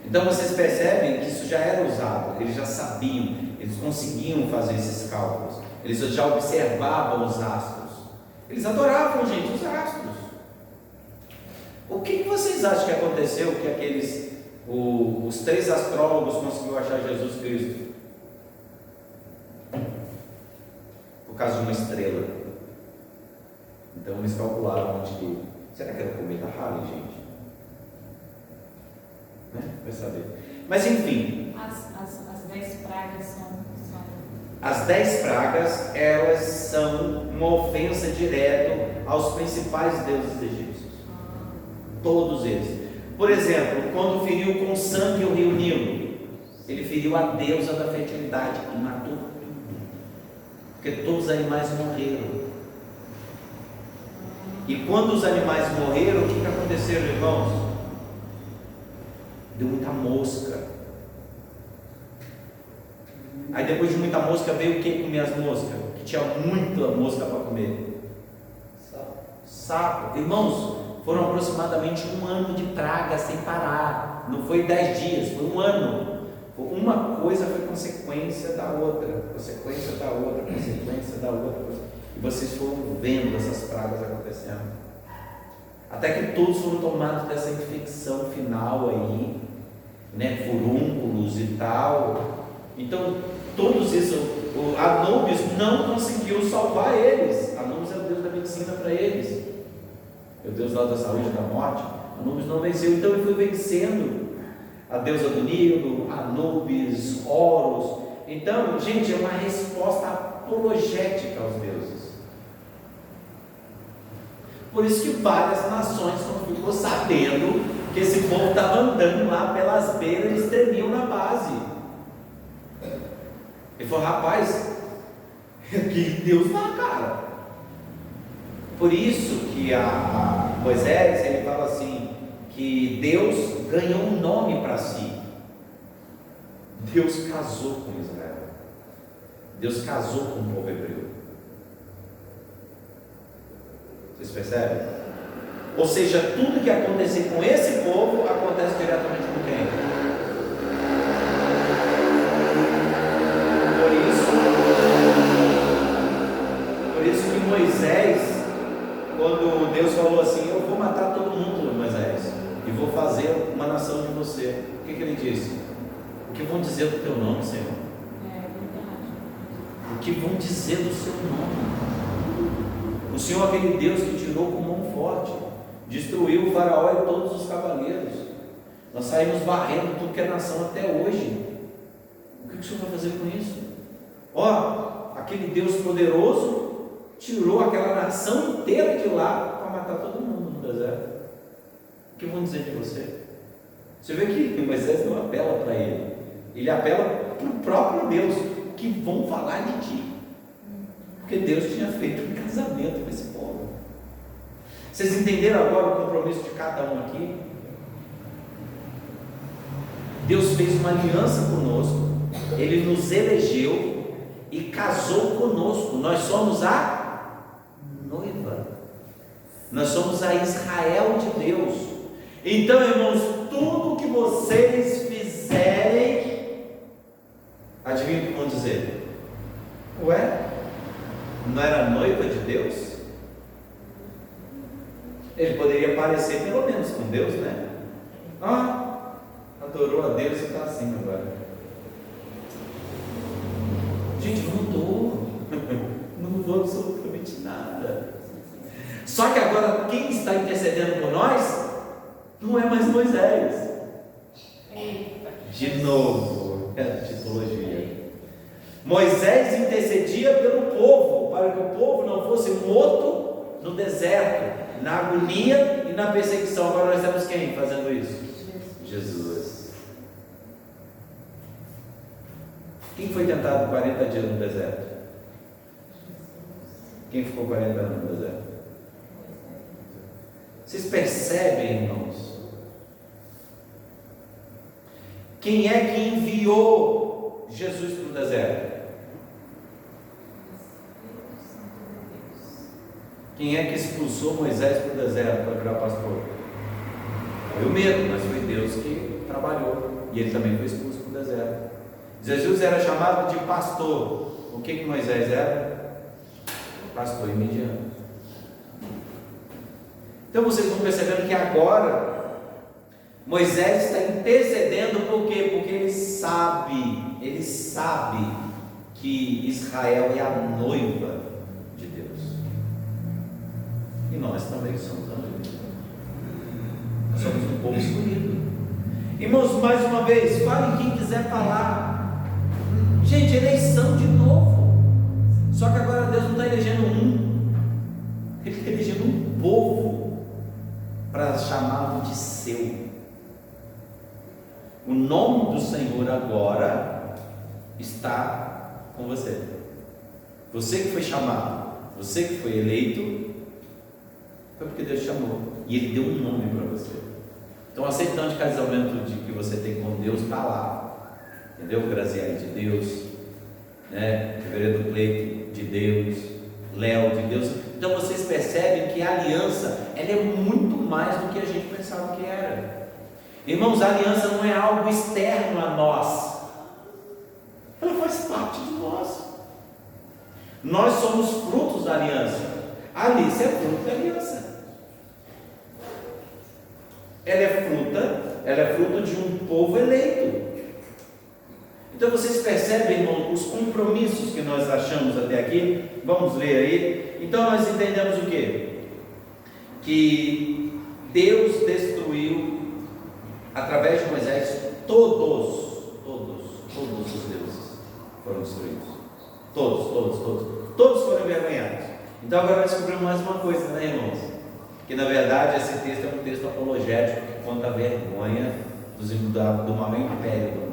Então vocês percebem que isso já era usado, eles já sabiam, eles conseguiam fazer esses cálculos, eles já observavam os astros, eles adoravam, gente, os astros. O que vocês acham que aconteceu que os 3 astrólogos conseguiram achar Jesus Cristo? Por causa de uma estrela. Então eles calcularam onde que. Será que era o cometa Halley, gente? Né? Vai saber. Mas enfim. As 10 pragas são. As 10 pragas, elas são uma ofensa direta aos principais deuses egípcios. Todos eles. Por exemplo, quando feriu com sangue o rio Nilo, ele feriu a deusa da fertilidade e matou tudo. Porque todos os animais morreram. E quando os animais morreram, o que aconteceu, irmãos? Deu muita mosca. Aí depois de muita mosca veio o que comer as moscas? Que tinha muita mosca para comer. Sapo. Irmãos, foram aproximadamente 1 ano de praga sem parar. Não foi 10 dias, foi 1 ano. Uma coisa foi consequência da outra, consequência da outra, consequência da outra. E vocês foram vendo essas pragas acontecendo. Até que todos foram tomados dessa infecção final aí, né? Furúnculos e tal. Então, todos isso, Anubis não conseguiu salvar eles. Anubis é o deus da medicina para eles. É o deus lá da saúde e da morte. Anubis não venceu, então ele foi vencendo a deusa do Nilo, Anubis, Horus. Então, gente, é uma resposta apologética aos deuses. Por isso que várias nações, quando ficou sabendo que esse povo estava andando lá pelas beiras, eles tremiam na base. Ele falou: rapaz, que Deus lá, cara. Por isso que a Moisés, ele fala assim, que Deus ganhou um nome para si. Deus casou com Israel. Deus casou com o povo hebreu. Vocês percebem? Ou seja, tudo que acontecer com esse povo acontece diretamente com quem? quando Deus falou assim: eu vou matar todo mundo, Moisés, e vou fazer uma nação de você. O que ele disse? O que vão dizer do teu nome, Senhor? É verdade. O que vão dizer do seu nome? O Senhor é aquele Deus que tirou com mão forte, destruiu o faraó e todos os cavaleiros. Nós saímos varrendo tudo que é nação até hoje. O que o Senhor vai fazer com isso? Ó, aquele Deus poderoso tirou aquela nação inteira de lá para matar todo mundo no deserto. O que vão dizer de você? Você vê que Moisés não apela para ele, ele apela para o próprio Deus. O que vão falar de ti? Porque Deus tinha feito um casamento com esse povo. Vocês entenderam agora o compromisso de cada um aqui? Deus fez uma aliança conosco, Ele nos elegeu e casou conosco. Nós somos a noiva, nós somos a Israel de Deus. Então, irmãos, tudo que vocês fizerem, adivinha o que vão dizer? Ué, não era noiva de Deus? Ele poderia parecer pelo menos com Deus, né? Adorou a Deus e está assim agora. Gente, mudou. Não mudou absolutamente nada. Só que agora quem está intercedendo por nós não é mais Moisés. De novo, é a tipologia. Moisés intercedia pelo povo, para que o povo não fosse morto no deserto, na agonia e na perseguição. Agora nós temos quem fazendo isso? Jesus. Quem foi tentado 40 dias no deserto? Quem ficou 40 anos no deserto? Vocês percebem, irmãos? Quem é que enviou Jesus para o deserto? Quem é que expulsou Moisés para o deserto para virar pastor? Foi o medo, mas foi Deus que trabalhou. E ele também foi expulso para o deserto. Jesus era chamado de pastor. O que Moisés era? Pastor e mediano. Então vocês vão percebendo que agora Moisés está intercedendo. Por quê? Porque ele sabe que Israel é a noiva de Deus. E nós também somos a noiva. Nós somos um povo escolhido. Irmãos, mais uma vez, fale quem quiser falar. Gente, eleição de novo. Só que agora Deus não está elegendo um, Ele está elegendo um povo para chamá-lo de seu. O nome do Senhor agora está com você. Você que foi chamado, você que foi eleito, foi porque Deus chamou e Ele deu um nome para você. Então, aceitando de casamento de que você tem com Deus, está lá, entendeu? Graziele de Deus, né? Reverendo Cleito de Deus, Léo de Deus. Então vocês percebem que a aliança, ela é muito mais do que a gente pensava que era. Irmãos, a aliança não é algo externo a nós, ela faz parte de nós. Nós somos frutos da aliança. A aliança é fruto da aliança. Ela é fruto de um povo eleito. Então vocês percebem, irmão, os compromissos que nós achamos até aqui. Vamos ler aí. Então nós entendemos o quê? Que Deus destruiu através de Moisés todos os deuses foram destruídos. Todos foram envergonhados. Então agora nós descobrimos mais uma coisa, né, irmãos? Que na verdade esse texto é um texto apologético que conta a vergonha do maior império do mundo.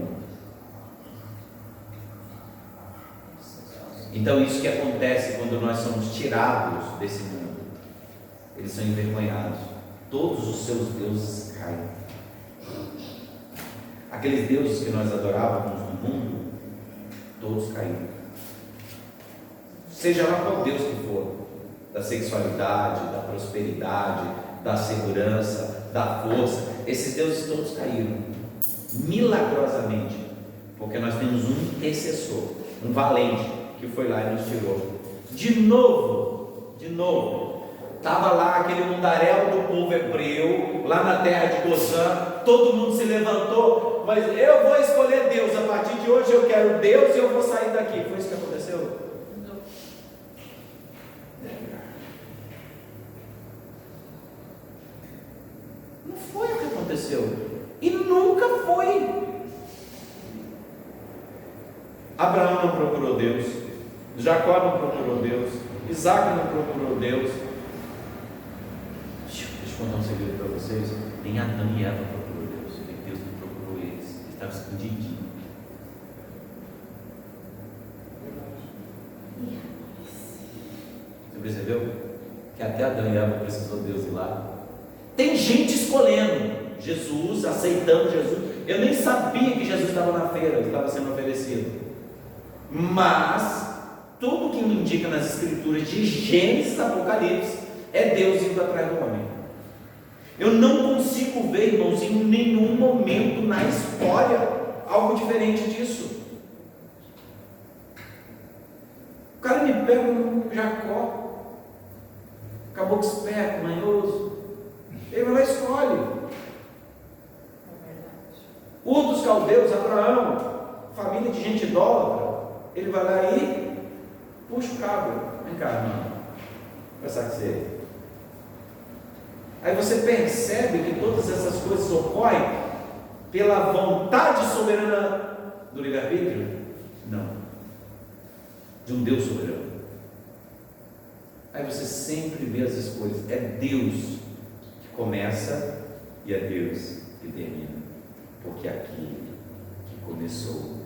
Então isso que acontece quando nós somos tirados desse mundo, eles são envergonhados, todos os seus deuses caem. Aqueles deuses que nós adorávamos no mundo, todos caíram. Seja lá qual Deus que for, da sexualidade, da prosperidade, da segurança, da força, esses deuses todos caíram, milagrosamente, porque nós temos um intercessor, um valente, que foi lá e nos tirou. De novo, Estava lá aquele mundaréu do povo hebreu, lá na terra de Gozã, todo mundo se levantou, mas eu vou escolher Deus, a partir de hoje eu quero Deus e eu vou sair daqui. Foi isso que aconteceu? Não foi o que aconteceu, e nunca foi. Abraão não procurou Deus, Jacó não procurou Deus, Isaac não procurou Deus. Deixa eu contar um segredo para vocês. Nem Adão e Eva procurou Deus, porque Deus não procurou eles, eles estavam escondidinhos. Você percebeu? Que até Adão e Eva precisou Deus ir lá. Tem gente escolhendo Jesus, aceitando Jesus. Eu nem sabia que Jesus estava na feira, estava sendo oferecido. Mas tudo que me indica nas escrituras de Gênesis, Apocalipse, é Deus indo atrás do homem. Eu não consigo ver, irmãos, em nenhum momento na história algo diferente disso. O cara me pega no Jacó, caboclo esperto, manhoso, ele vai lá e escolhe. Ur dos caldeus, Abraão, família de gente idólatra, ele vai lá e puxa o cabo. Vem cá, irmão, conversar com você. Aí você percebe que todas essas coisas ocorrem pela vontade soberana do livre-arbítrio? Não, de um Deus soberano. Aí você sempre vê as escolhas. É Deus que começa e é Deus que termina, porque aquele que começou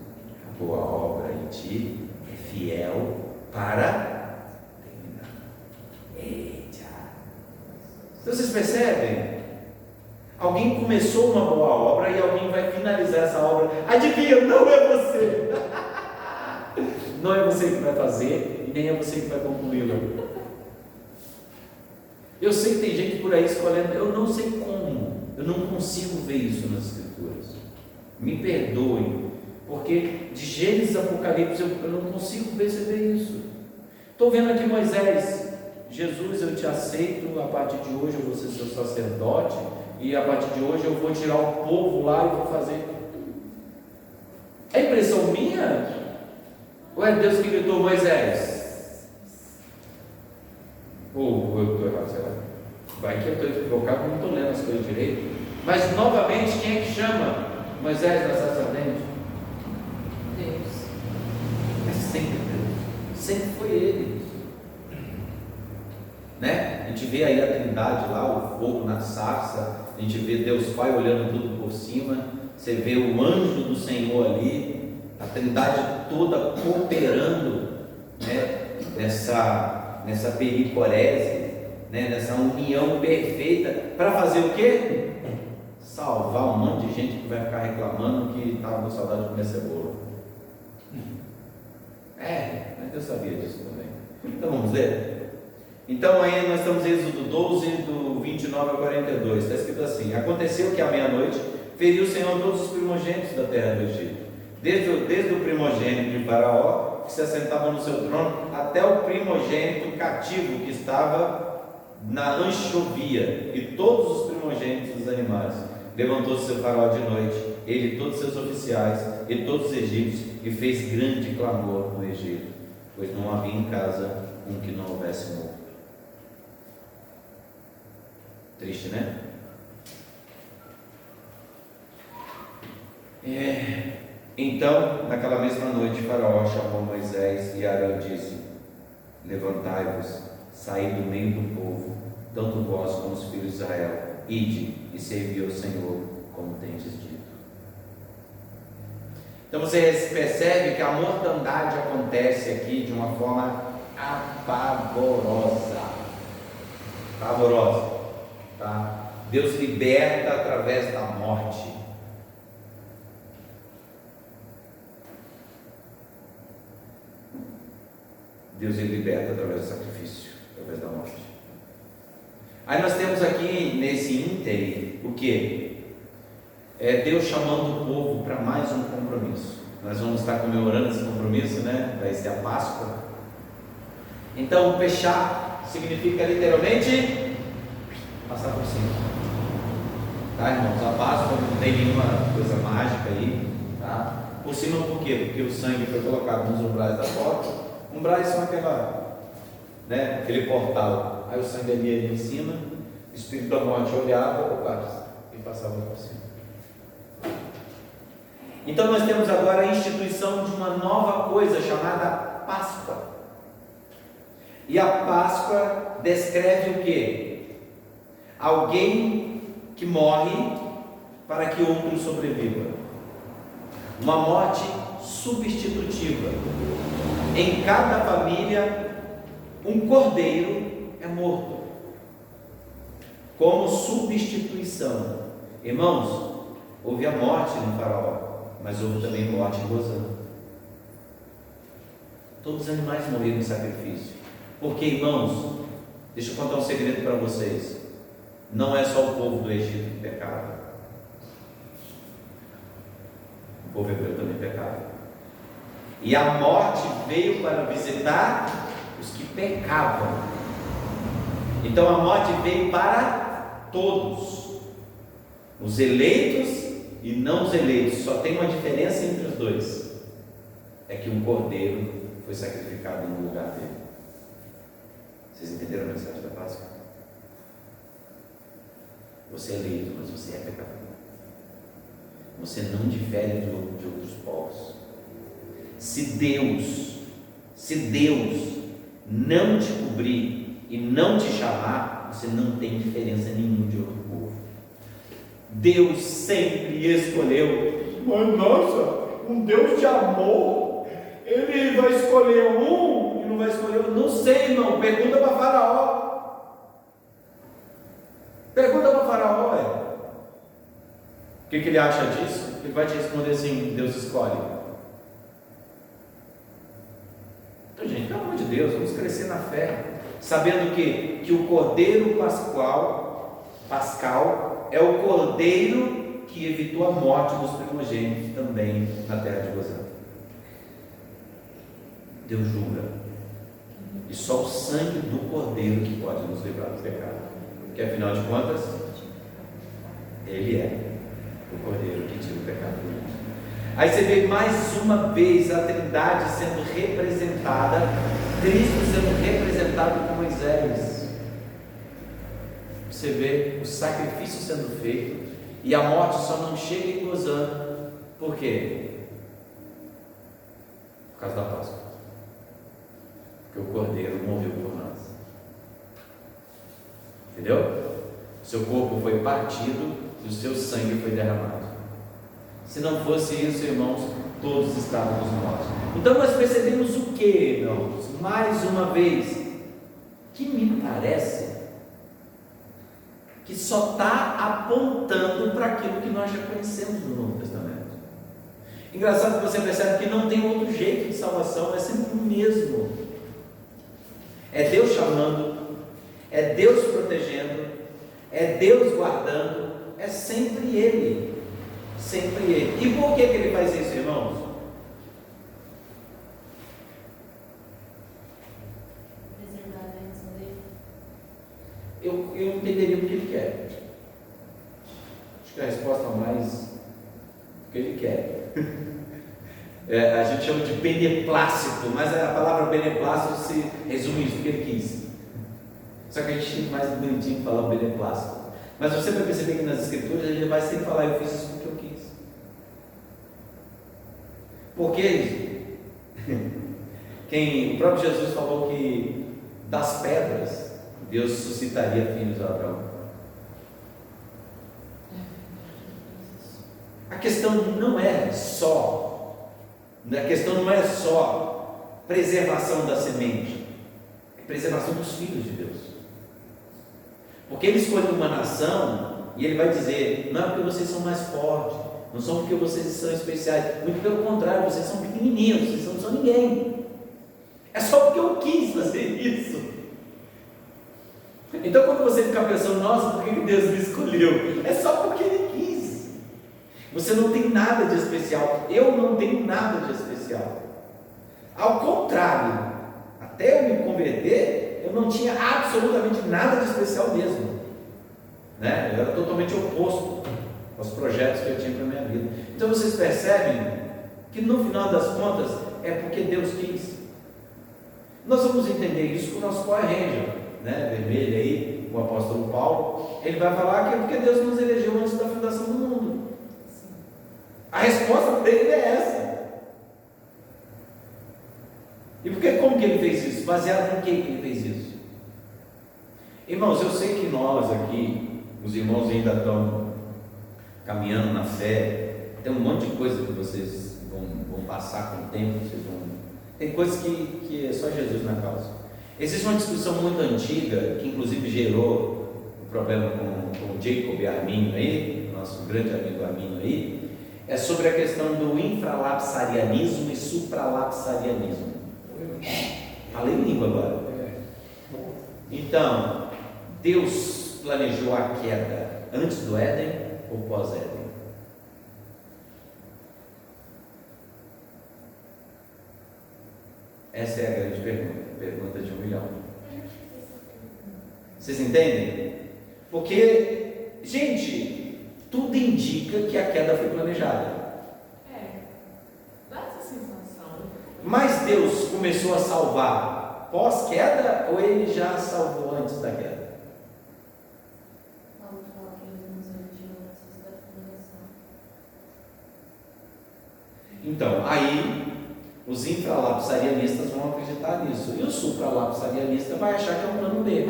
a boa obra em ti é fiel para terminar. Eita! Então vocês percebem? Alguém começou uma boa obra e alguém vai finalizar essa obra. Adivinha? Não é você! Não é você que vai fazer e nem é você que vai concluí-la. Eu sei que tem gente por aí escolhendo, eu não sei como, eu não consigo ver isso nas escrituras. Me perdoem, porque de Gênesis a Apocalipse eu não consigo perceber isso. Estou vendo aqui Moisés: Jesus, eu te aceito, a partir de hoje eu vou ser seu sacerdote, e a partir de hoje eu vou tirar o povo lá e vou fazer. É impressão minha? Ou é Deus que gritou: Moisés? Ou eu estou errado, sei lá. Vai que eu estou equivocado, não estou lendo as coisas direito. Mas novamente, quem é que chama Moisés na sarça ardente? Deus. É sempre Deus, sempre foi Ele, né? A gente vê aí a Trindade lá, o fogo na sarça, a gente vê Deus Pai olhando tudo por cima, você vê o anjo do Senhor ali, a Trindade toda cooperando, né? Nessa pericorese, né? Nessa união perfeita, para fazer o quê? Salvar um monte de gente que vai ficar reclamando que estava com saudade de comer cebola. Mas Deus sabia disso também. Então vamos ler? Então aí nós estamos em Êxodo 12, do 29 ao 42, está escrito assim: aconteceu que à meia-noite feriu o Senhor todos os primogênitos da terra do Egito, desde o primogênito de Faraó, que se assentava no seu trono, até o primogênito cativo que estava na anchovia, e todos os primogênitos dos animais. Levantou-se seu Faraó de noite, ele e todos seus oficiais, e todos os egípcios, e fez grande clamor no Egito, pois não havia em casa um que não houvesse morto. Triste, né? Então, naquela mesma noite, Faraó chamou Moisés e Arão e disse: levantai-vos, saí do meio do povo, tanto vós como os filhos de Israel, ide e servi ao Senhor, como tendes dito. Então você percebe que a mortandade acontece aqui de uma forma apavorosa. Pavorosa, tá? Deus liberta através da morte. Deus ele liberta através do sacrifício, através da morte. Aí nós temos aqui nesse ínterim o que? Deus chamando o povo para mais um compromisso. Nós vamos estar comemorando esse compromisso, né? Vai ser a Páscoa. Então, Peshá, significa literalmente passar por cima. Tá, irmãos? A Páscoa não tem nenhuma coisa mágica aí, tá? Por cima por quê? Porque o sangue foi colocado nos umbrais da porta. Umbrais são aquele portal. Aí o sangue ali em cima, o Espírito da morte olhava, e passava por cima. Então nós temos agora a instituição de uma nova coisa chamada Páscoa. E a Páscoa descreve o quê? Alguém que morre para que outro sobreviva. Uma morte substitutiva. Em cada família, um cordeiro é morto como substituição. Irmãos, houve a morte no Faraó, mas houve também morte em Gozã. Todos os animais morreram em sacrifício. Porque, irmãos, deixa eu contar um segredo para vocês. Não é só o povo do Egito que pecava. O povo hebreu também pecava. E a morte veio para visitar os que pecavam. Então a morte veio para todos, os eleitos e não os eleitos. Só tem uma diferença entre os dois: é que um cordeiro foi sacrificado no lugar dele. Vocês entenderam a mensagem da Páscoa? Você é eleito, mas você é pecador. Você não difere de outros povos. Se Deus não te cobrir e não te chamar, você não tem diferença nenhuma de outro povo. Deus sempre escolheu. Mas nossa, um Deus de amor, Ele vai escolher um e não vai escolher outro? Não sei, irmão. Pergunta para Faraó. Pergunta para Faraó, O que ele acha disso? Ele vai te responder assim: Deus escolhe. Então, gente, pelo amor de Deus, vamos crescer na fé, sabendo que o Cordeiro Pascal é o Cordeiro que evitou a morte dos primogênitos também na terra de Gozã. Deus julga, e só o sangue do Cordeiro que pode nos livrar do pecado, porque afinal de contas, Ele é o Cordeiro que tira o pecado do mundo. Aí você vê mais uma vez a Trindade sendo representada, Cristo sendo representado por Moisés. Você vê o sacrifício sendo feito, e a morte só não chega em Gozã. Por quê? Por causa da Páscoa. Porque o Cordeiro morreu por nós. Entendeu? Seu corpo foi partido e o seu sangue foi derramado. Se não fosse isso, irmãos, todos estávamos mortos. Então nós percebemos o que, irmãos? Mais uma vez, que me parece que só está apontando para aquilo que nós já conhecemos no Novo Testamento. Engraçado que você percebe que não tem outro jeito de salvação, é sempre o mesmo. É Deus chamando, é Deus protegendo, é Deus guardando, é sempre Ele. Sempre Ele. E por que Ele faz isso, irmãos? Preservar a bênção dele. Eu entenderia o que Ele quer. Acho que a resposta mais o que Ele quer. A gente chama de beneplácito, mas a palavra beneplácito se resume isso, o que Ele quis. Só que a gente tem mais bonitinho que falar beneplácito. Mas você vai perceber que nas Escrituras Ele vai sempre falar: eu fiz isso porque eu quis. Porque o próprio Jesus falou que das pedras Deus suscitaria filhos a Abraão. A questão não é só preservação da semente, é preservação dos filhos de Deus. Porque Ele escolhe uma nação e Ele vai dizer: não é porque vocês são mais fortes, não são porque vocês são especiais, muito pelo contrário, vocês são pequenininhos, vocês não são ninguém. É só porque eu quis fazer isso. Então quando você fica pensando: nossa, por que Deus me escolheu? É só porque Ele quis. Você não tem nada de especial, eu não tenho nada de especial. Ao contrário, até eu me converter, eu não tinha absolutamente nada de especial mesmo, né? Eu era totalmente oposto aos projetos que eu tinha para a minha vida. Então vocês percebem que no final das contas é porque Deus quis. Nós vamos entender isso com o nosso Power Ranger, né? Vermelho aí, o apóstolo Paulo, ele vai falar que é porque Deus nos elegeu antes da fundação do mundo. A resposta dele é essa. E porque, como que ele fez isso? Baseado em que ele fez isso? Irmãos, eu sei que nós aqui, os irmãos ainda estão caminhando na fé, tem um monte de coisa que vocês vão passar com o tempo, tem coisas que é só Jesus na causa. Existe uma discussão muito antiga, que inclusive gerou o problema com o Jacob e Arminio aí, nosso grande amigo Arminio aí, é sobre a questão do infralapsarianismo e supralapsarianismo. Falei em língua agora. Então, Deus planejou a queda antes do Éden ou pós-Éden? Essa é a grande pergunta de 1 milhão. Vocês entendem? Porque, gente, tudo indica que a queda foi planejada. Dá essa sensação. Mas Deus começou a salvar pós-queda ou ele já salvou antes da queda? Então, aí os infralapsarianistas vão acreditar nisso, e o supralapsarianista vai achar que é um plano B.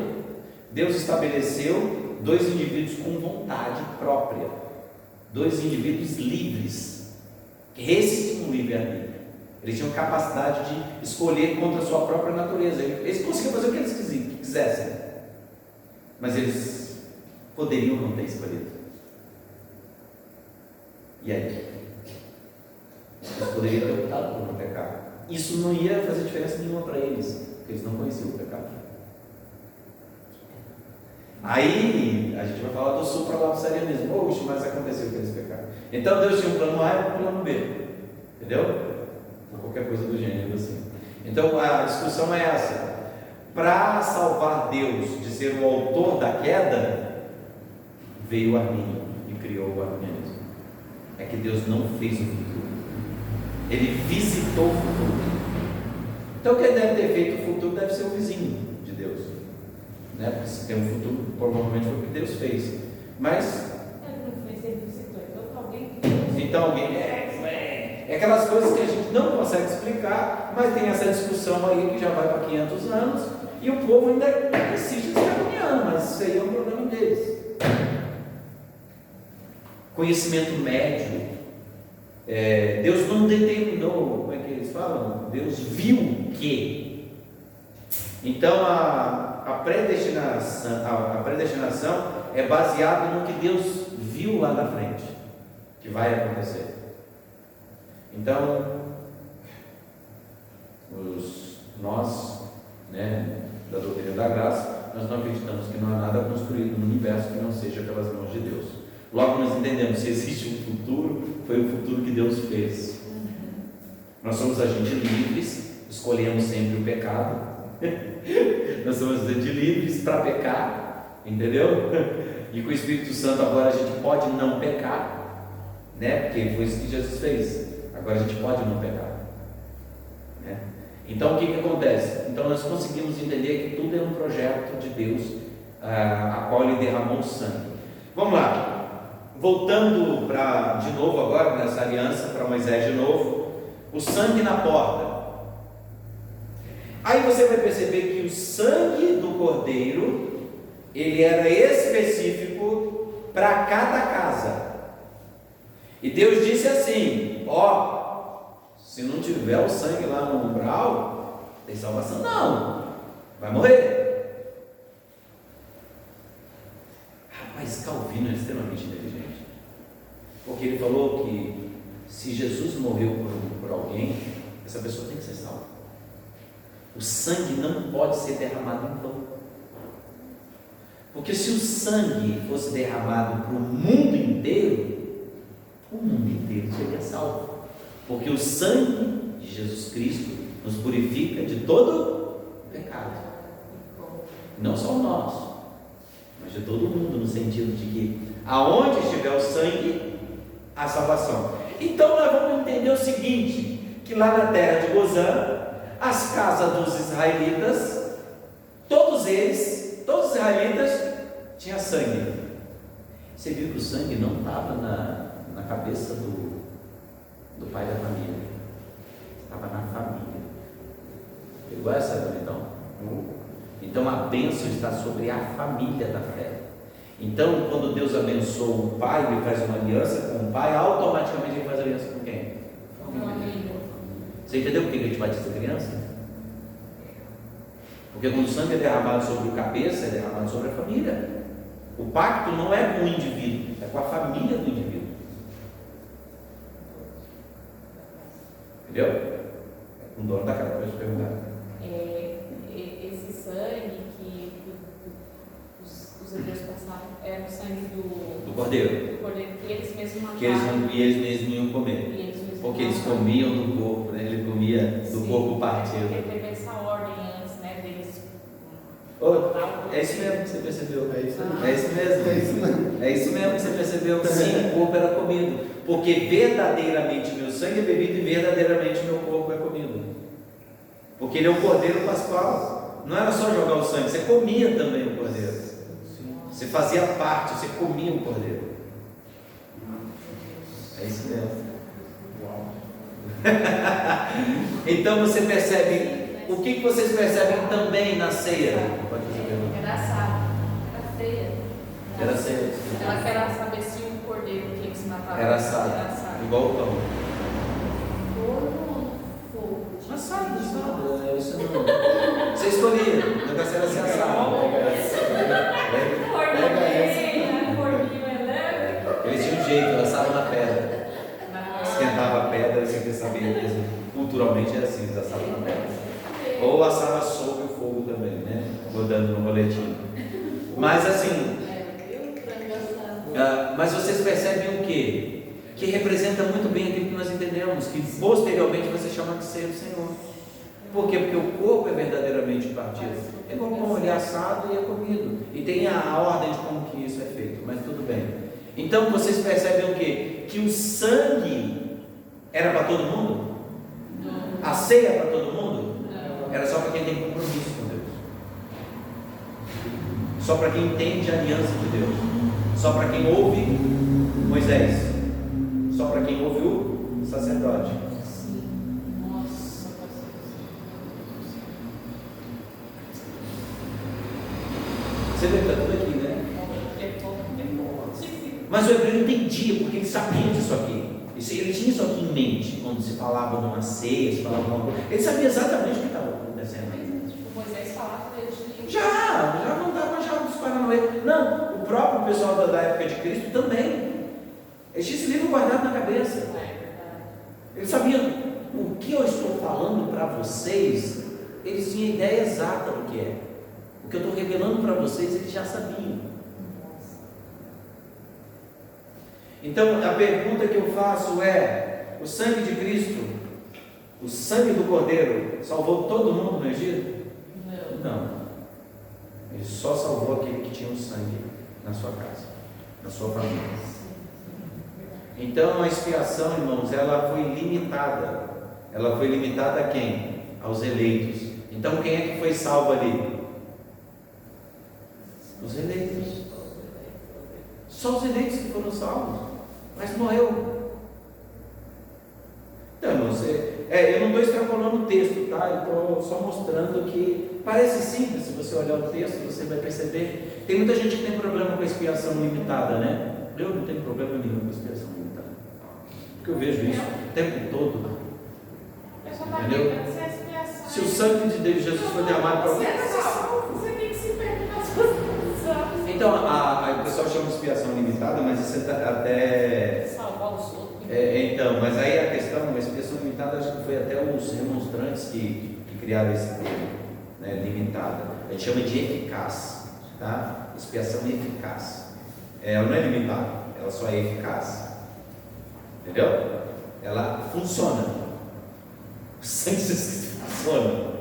Deus estabeleceu 2 indivíduos com vontade própria, 2 indivíduos livres, que esses tinham livre-arbítrio, eles tinham capacidade de escolher contra a sua própria natureza, eles conseguiam fazer o que eles quisessem, mas eles poderiam não ter escolhido. E aí? Eles poderiam ter optado por não pecar. Isso não ia fazer diferença nenhuma para eles, porque eles não conheciam o pecado. Aí a gente vai falar do supralapsarianismo. Oxe, mas aconteceu que eles pecaram. Então Deus tinha um plano A e um plano B, entendeu? Ou qualquer coisa do gênero assim. Então a discussão é essa: para salvar Deus de ser o autor da queda, veio Arminio e criou o arminianismo. É que Deus não fez o futuro, ele visitou o futuro. Então quem deve ter feito o futuro deve ser o vizinho de Deus, né? Porque se tem um futuro, provavelmente foi o que Deus fez. Mas Ele não fez, ele visitou. então alguém é aquelas coisas que a gente não consegue explicar, mas tem essa discussão aí que já vai para 500 anos e o povo ainda insiste em ficar caminhando, mas isso aí é um problema deles. Conhecimento médio. Deus não determinou, como é que eles falam? Deus viu que. Então a predestinação é baseada no que Deus viu lá na frente, que vai acontecer. Então, nós, da doutrina da graça, nós não acreditamos que não há nada construído no universo que não seja pelas mãos de Deus. Logo nós entendemos, se existe um futuro, foi o futuro que Deus fez. Nós somos agentes livres, escolhemos sempre o pecado. Nós somos agentes livres para pecar, entendeu? E com o Espírito Santo agora a gente pode não pecar, né? Porque foi isso que Jesus fez. Agora a gente pode não pecar, né? Então o que acontece? Então nós conseguimos entender que tudo é um projeto de Deus, a qual Ele derramou o sangue. Vamos lá. Voltando de novo agora nessa aliança, para Moisés de novo, o sangue na porta. Aí você vai perceber que o sangue do cordeiro, ele era específico para cada casa. E Deus disse assim: se não tiver o sangue lá no umbral, tem salvação não, vai morrer. Rapaz, Calvino é extremamente inteligente, porque ele falou que se Jesus morreu por alguém, essa pessoa tem que ser salva. O sangue não pode ser derramado em vão, porque se o sangue fosse derramado para o mundo inteiro seria salvo, porque o sangue de Jesus Cristo nos purifica de todo pecado. Não só o nosso, mas de todo mundo, no sentido de que aonde estiver o sangue, há salvação. Então nós vamos entender o seguinte, que lá na terra de Gozã, as casas dos israelitas, todos os israelitas tinham sangue. Você viu que o sangue não estava na cabeça do pai da família, estava na família. Pegou essa, então? Então a bênção está sobre a família da fé. Então, quando Deus abençoa o pai, ele faz uma aliança com o pai, automaticamente ele faz aliança com quem? Família. Você entendeu por que a gente batiza criança? Porque quando o sangue é derramado sobre o cabeça, é derramado sobre a família. O pacto não é com o indivíduo, é com a família do indivíduo. Entendeu? É com o dono da casa, pode perguntar. Esse sangue que os hebreus passaram era o sangue Do cordeiro. que eles mesmos mataram. E eles mesmos iam comer. Porque eles comiam do corpo, né? Ele comia do corpo partido. Porque teve essa ordem antes, né, deles. É isso mesmo que você percebeu. É isso aí. É isso mesmo. É isso mesmo que você percebeu. Sim, o corpo era comido. Porque verdadeiramente meu sangue é bebido e verdadeiramente meu corpo é comido. Porque ele é o cordeiro pascual. Não era só jogar o sangue, você comia também o cordeiro. Você fazia parte, você comia o cordeiro. É isso mesmo. Então você percebe. O que vocês percebem também na ceia? Pode fazer pergunta. Era assado. Era ceia. Era ceia. Ela quer saber se o cordeiro que eles mataram Era assado. Igual o pão. Forno ou fogo? Assado. É isso não. Você escolhia. O negócio era ser assado. Forninho elétrico. Eles tinham um jeito, assavam na pedra. Esquentava a pedra, você quer saber mesmo. Culturalmente é assim, eles assavam na pedra. Ou assava sobre o fogo também, né? Rodando no roletinho. Mas assim, mas vocês percebem o quê? Que representa muito bem aquilo que nós entendemos, que posteriormente você chama de ser o Senhor. Por quê? Porque o corpo é verdadeiramente partido. É como ele é assado e é comido. E tem a ordem de como que isso é feito, mas tudo bem. Então vocês percebem o quê? Que o sangue era para todo mundo? A ceia é para todo mundo? Era só para quem tem compromisso com Deus. Só para quem entende a aliança de Deus. Só para quem ouve Moisés. Só para quem ouve o sacerdote. Você vê que está tudo aqui, né? Mas o hebreu entendia, porque ele sabia disso aqui. Ele tinha isso aqui em mente, quando se falava numa ceia, se falava alguma coisa. Ele sabia exatamente o que estava acontecendo. O Moisés falava para eles. Já não estava já dos Paranauê. Não, o próprio pessoal da época de Cristo também. Eles tinham esse livro guardado na cabeça. Eles sabiam o que eu estou falando para vocês, eles tinham ideia exata do que é. O que eu estou revelando para vocês, eles já sabiam. Então a pergunta que eu faço é: o sangue de Cristo, o sangue do Cordeiro, salvou todo mundo no Egito? Não. Ele só salvou aquele que tinha o sangue na sua casa, na sua família. Então a expiação, irmãos, ela foi limitada. Ela foi limitada a quem? Aos eleitos. Então quem é que foi salvo ali? Os eleitos. Só os eleitos que foram salvos. Mas morreu. Então, irmãos, eu não estou extrapolando o texto, tá? Eu estou só mostrando que parece simples. Se você olhar o texto, você vai perceber. Tem muita gente que tem problema com a expiação limitada, né? Eu não tenho problema nenhum com a expiação limitada. Porque eu vejo isso o tempo todo. Entendeu? Se o sangue de Deus, Jesus foi derramado para alguém, você tem que se perguntar as coisas. então, o pessoal chama de expiação limitada, mas isso é até... Salvar os outros. Então, mas aí a questão, a expiação limitada, acho que foi até os remonstrantes que criaram esse termo, né, limitada. A gente chama de eficaz, tá? Expiação eficaz. Ela não é limitada, ela só é eficaz. Entendeu? Ela funciona. O sangue funciona.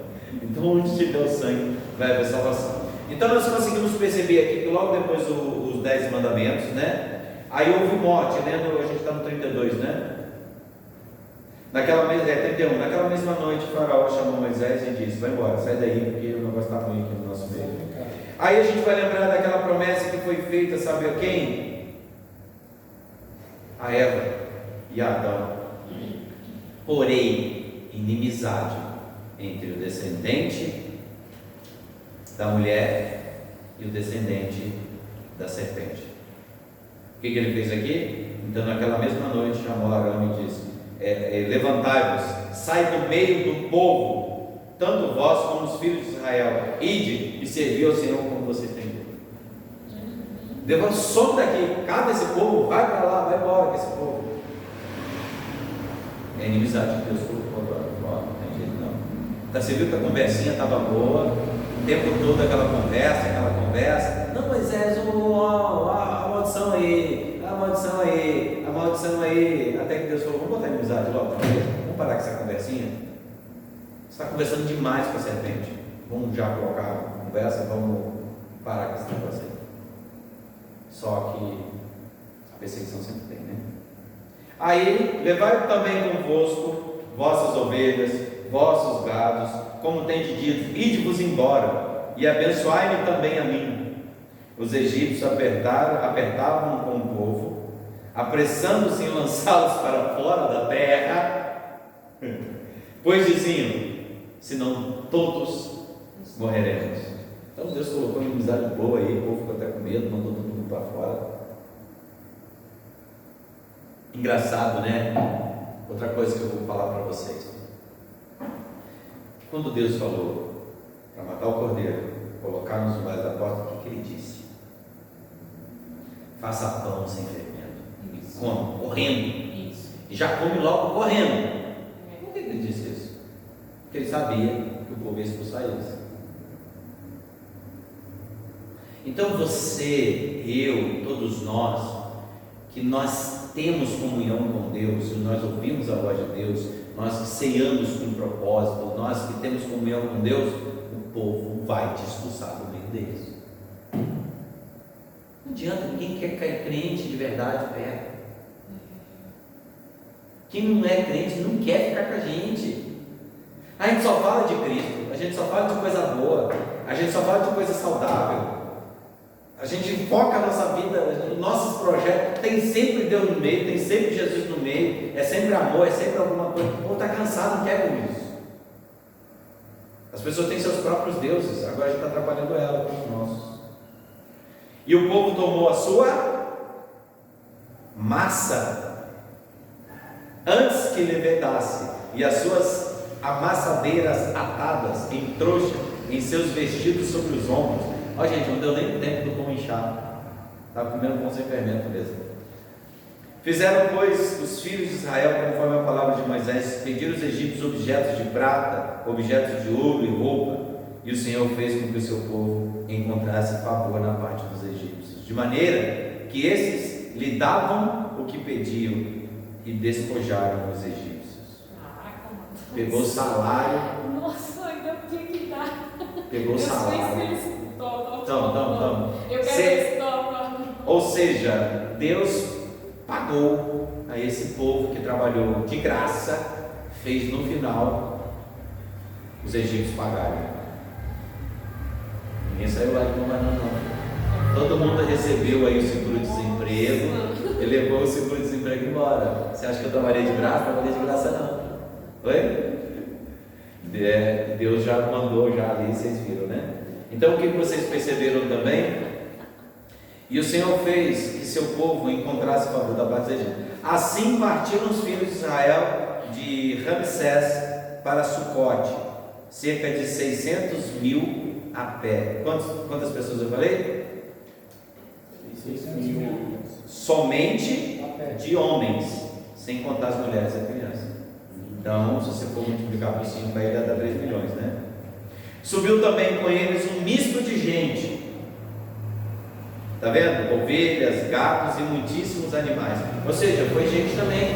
Então, onde tiver o sangue, vai haver salvação. Então nós conseguimos perceber aqui que logo depois os 10 mandamentos, né? Aí houve morte, né? A gente está no 32, né? Naquela mesma, 31, naquela mesma noite, o faraó chamou Moisés e disse: vai embora, sai daí, porque o negócio está ruim aqui no nosso meio. Aí a gente vai lembrar daquela promessa que foi feita, sabe a quem? A Eva e a Adão. Porém, inimizade entre o descendente da mulher e o descendente da serpente. O que ele fez aqui? Então naquela mesma noite chamou Arão e disse: levantai-vos, sai do meio do povo, tanto vós como os filhos de Israel, ide e servi ao Senhor como vocês têm feito. Levanta, some daqui, cata esse povo, vai para lá, vai embora com esse povo. É a inimizade que Deus colocou agora, não tem jeito não. Você viu que a conversinha estava boa, o tempo todo aquela conversa. Não, Moisés, a maldição aí, a maldição aí. Até que Deus falou: vamos botar inimizade logo, vamos parar com essa conversinha. Você está conversando demais com a serpente. Vamos já colocar a conversa, vamos parar com esse negócio aí. Só que a perseguição sempre tem, né? Aí, levai também convosco vossas ovelhas, vossos gados, como tendes dito, ide-vos embora, e abençoai-me também a mim. Os egípcios apertavam com o povo, apressando-se em lançá-los para fora da terra, pois diziam: senão todos morreremos. Então Deus colocou uma inimizade boa aí, o povo ficou até com medo, mandou todo mundo para fora. Engraçado, né? Outra coisa que eu vou falar para vocês. Quando Deus falou para matar o cordeiro, colocar nos umbrais da porta, o que ele disse? Faça pão sem fermento. Como? Correndo. Isso. E já come logo correndo. Por que ele disse isso? Porque ele sabia que o povo ia expulsar eles. Então você, eu, todos nós, que nós temos comunhão com Deus, nós ouvimos a voz de Deus, nós que ceamos com propósito, nós que temos comunhão com Deus, o povo vai te expulsar do meio deles. Não adianta, ninguém quer cair crente de verdade perto. Quem não é crente não quer ficar com a gente. A gente só fala de Cristo, a gente só fala de coisa boa, a gente só fala de coisa saudável. A gente foca a nossa vida, nossos projetos, tem sempre Deus no meio, tem sempre Jesus no meio, é sempre amor, é sempre alguma coisa. O povo está cansado, não quer com isso. As pessoas têm seus próprios deuses, agora a gente está trabalhando ela com os nossos. E o povo tomou a sua massa antes que levedasse, e as suas amassadeiras atadas em trouxa, em seus vestidos sobre os ombros. Ó, gente, não deu nem tempo do pão inchar. Estava comendo pão sem fermento mesmo. Fizeram, pois, os filhos de Israel, conforme a palavra de Moisés, pediram aos egípcios objetos de prata, objetos de ouro e roupa, e o Senhor fez com que o seu povo encontrasse favor na parte dos egípcios, de maneira que esses lhe davam o que pediam e despojaram os egípcios. Caraca, mano. Pegou o salário. Nossa, ainda tinha que dar. Pegou o salário. Então. Eu quero esse top. Ou seja, Deus pagou a esse povo que trabalhou de graça, fez no final os egípcios pagarem. Ninguém saiu lá de Romaná não. Todo mundo recebeu aí o seguro-desemprego e levou o seguro-desemprego embora. Você acha que eu trabalhei de graça? Não trabalhei de graça não. Oi? Deus já mandou já ali, vocês viram, né? Então o que vocês perceberam também? E o Senhor fez que seu povo encontrasse o favor da parte dos egípcios. Assim partiram os filhos de Israel de Ramsés para Sucote, cerca de 600.000 a pé. Quantas pessoas eu falei? 600.000. Somente de homens, sem contar as mulheres e crianças. Então, se você for multiplicar por 5, aí dá 3 milhões, né? Subiu também com eles um misto de gente. Está vendo? Ovelhas, gatos e muitíssimos animais. Ou seja, foi gente também.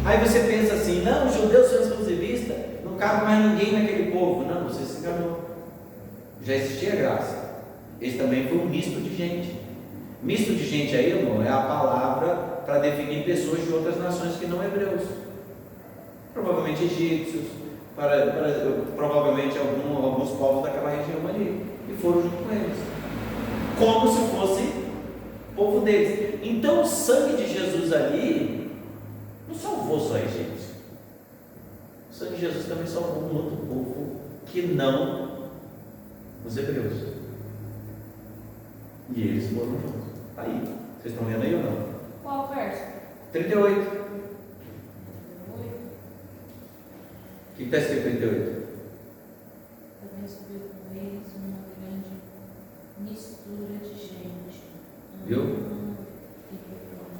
Aí você pensa assim: não, os judeus são exclusivistas, não cabe mais ninguém naquele povo. Não, você se enganou. Já existia graça. esse também foi um misto de gente. Misto de gente aí, irmão, é a palavra para definir pessoas de outras nações que não hebreus. Provavelmente egípcios, provavelmente alguns povos daquela região ali, e foram junto com eles, como se fosse povo deles. Então o sangue de Jesus ali não salvou só egípcios, o sangue de Jesus também salvou um outro povo que não os hebreus, e eles foram juntos. Está aí, vocês estão lendo aí ou não? Qual verso? 38. O que está escrito em 38? Também subiu com eles uma grande mistura de gente. Viu?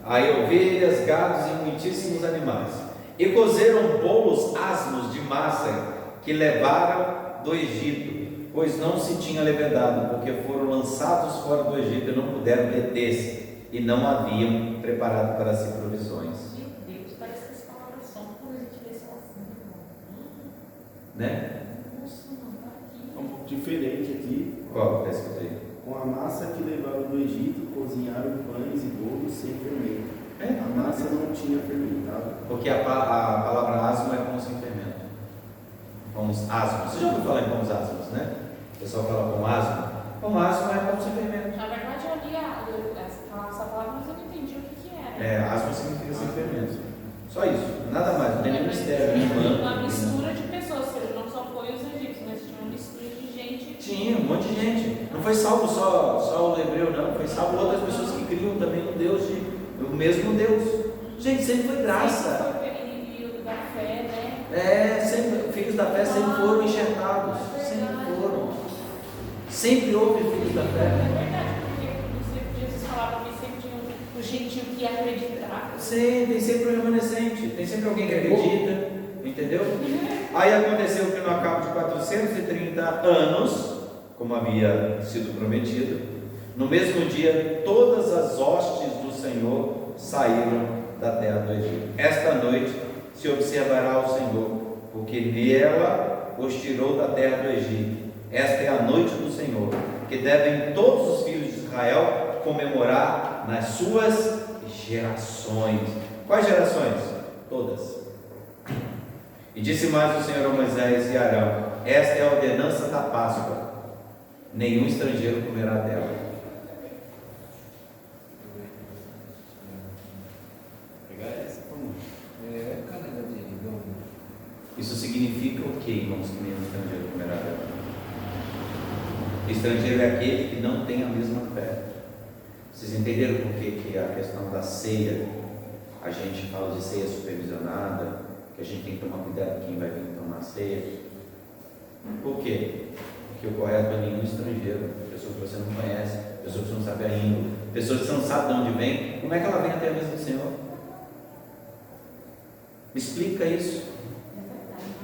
Aí ovelhas, gados e muitíssimos animais. E cozeram bolos asmos de massa que levaram do Egito, pois não se tinha levedado, porque foram lançados fora do Egito e não puderam deter-se, e não haviam preparado para si provisões. Meu Deus, parece que as palavras são quando a gente lê só assim. Né? Nossa, não, tá É aqui. um pouco diferente aqui. Qual que está escrito aí? Com a massa que levaram do Egito, cozinharam pães e bolos sem fermento. A massa não tinha fermento, tá? Porque a palavra asmo é pão sem fermento. Pães asmos. Você já ouviu falar em pães asmos, né? O pessoal fala pão asmo. Pão asmo é pão sem fermento. Na verdade, eu li essa palavra, mas eu não entendi o que era. É, asmo significa sem fermento. Só isso, nada mais, não tem nenhum mistério. Uma mistura de pessoas, ou seja, não só foi os egípcios, mas tinha uma mistura de gente. Tinha um monte de gente. Não foi salvo só o hebreu, não. Foi salvo outras pessoas que criam também um Deus, o mesmo Deus. Gente, sempre foi graça. Sempre foi período da fé, né? Sempre, filhos da fé sempre foram enxertados. Sempre foram. Sempre houve filhos da É fé. verdade, porque Jesus falava que sempre tinha o gentil que ia acreditar. Sim, tem sempre um remanescente. Tem sempre alguém que acredita. Entendeu? Aí aconteceu que no cabo de 430 anos, como havia sido prometido, no mesmo dia todas as hostes do Senhor saíram da terra do Egito. Esta noite se observará o Senhor, porque nela os tirou da terra do Egito. Esta é a noite do Senhor, que devem todos os filhos de Israel comemorar nas suas gerações. Quais gerações? Todas. E disse mais o Senhor a Moisés e Arão: esta é a ordenança da Páscoa, nenhum estrangeiro comerá dela. Pegar essa, como? Isso significa o que, irmãos, que nenhum estrangeiro comerá dela? Estrangeiro é aquele que não tem a mesma fé. Vocês entenderam por que a questão da ceia, a gente fala de ceia supervisionada, que a gente tem que tomar cuidado com quem vai vir tomar a ceia? Por quê? Porque o correto é nenhum estrangeiro, pessoa que você não conhece, pessoa que você não sabe a índole, pessoa que você não sabe de onde vem. Como é que ela vem até a mesa do Senhor? Me explica isso.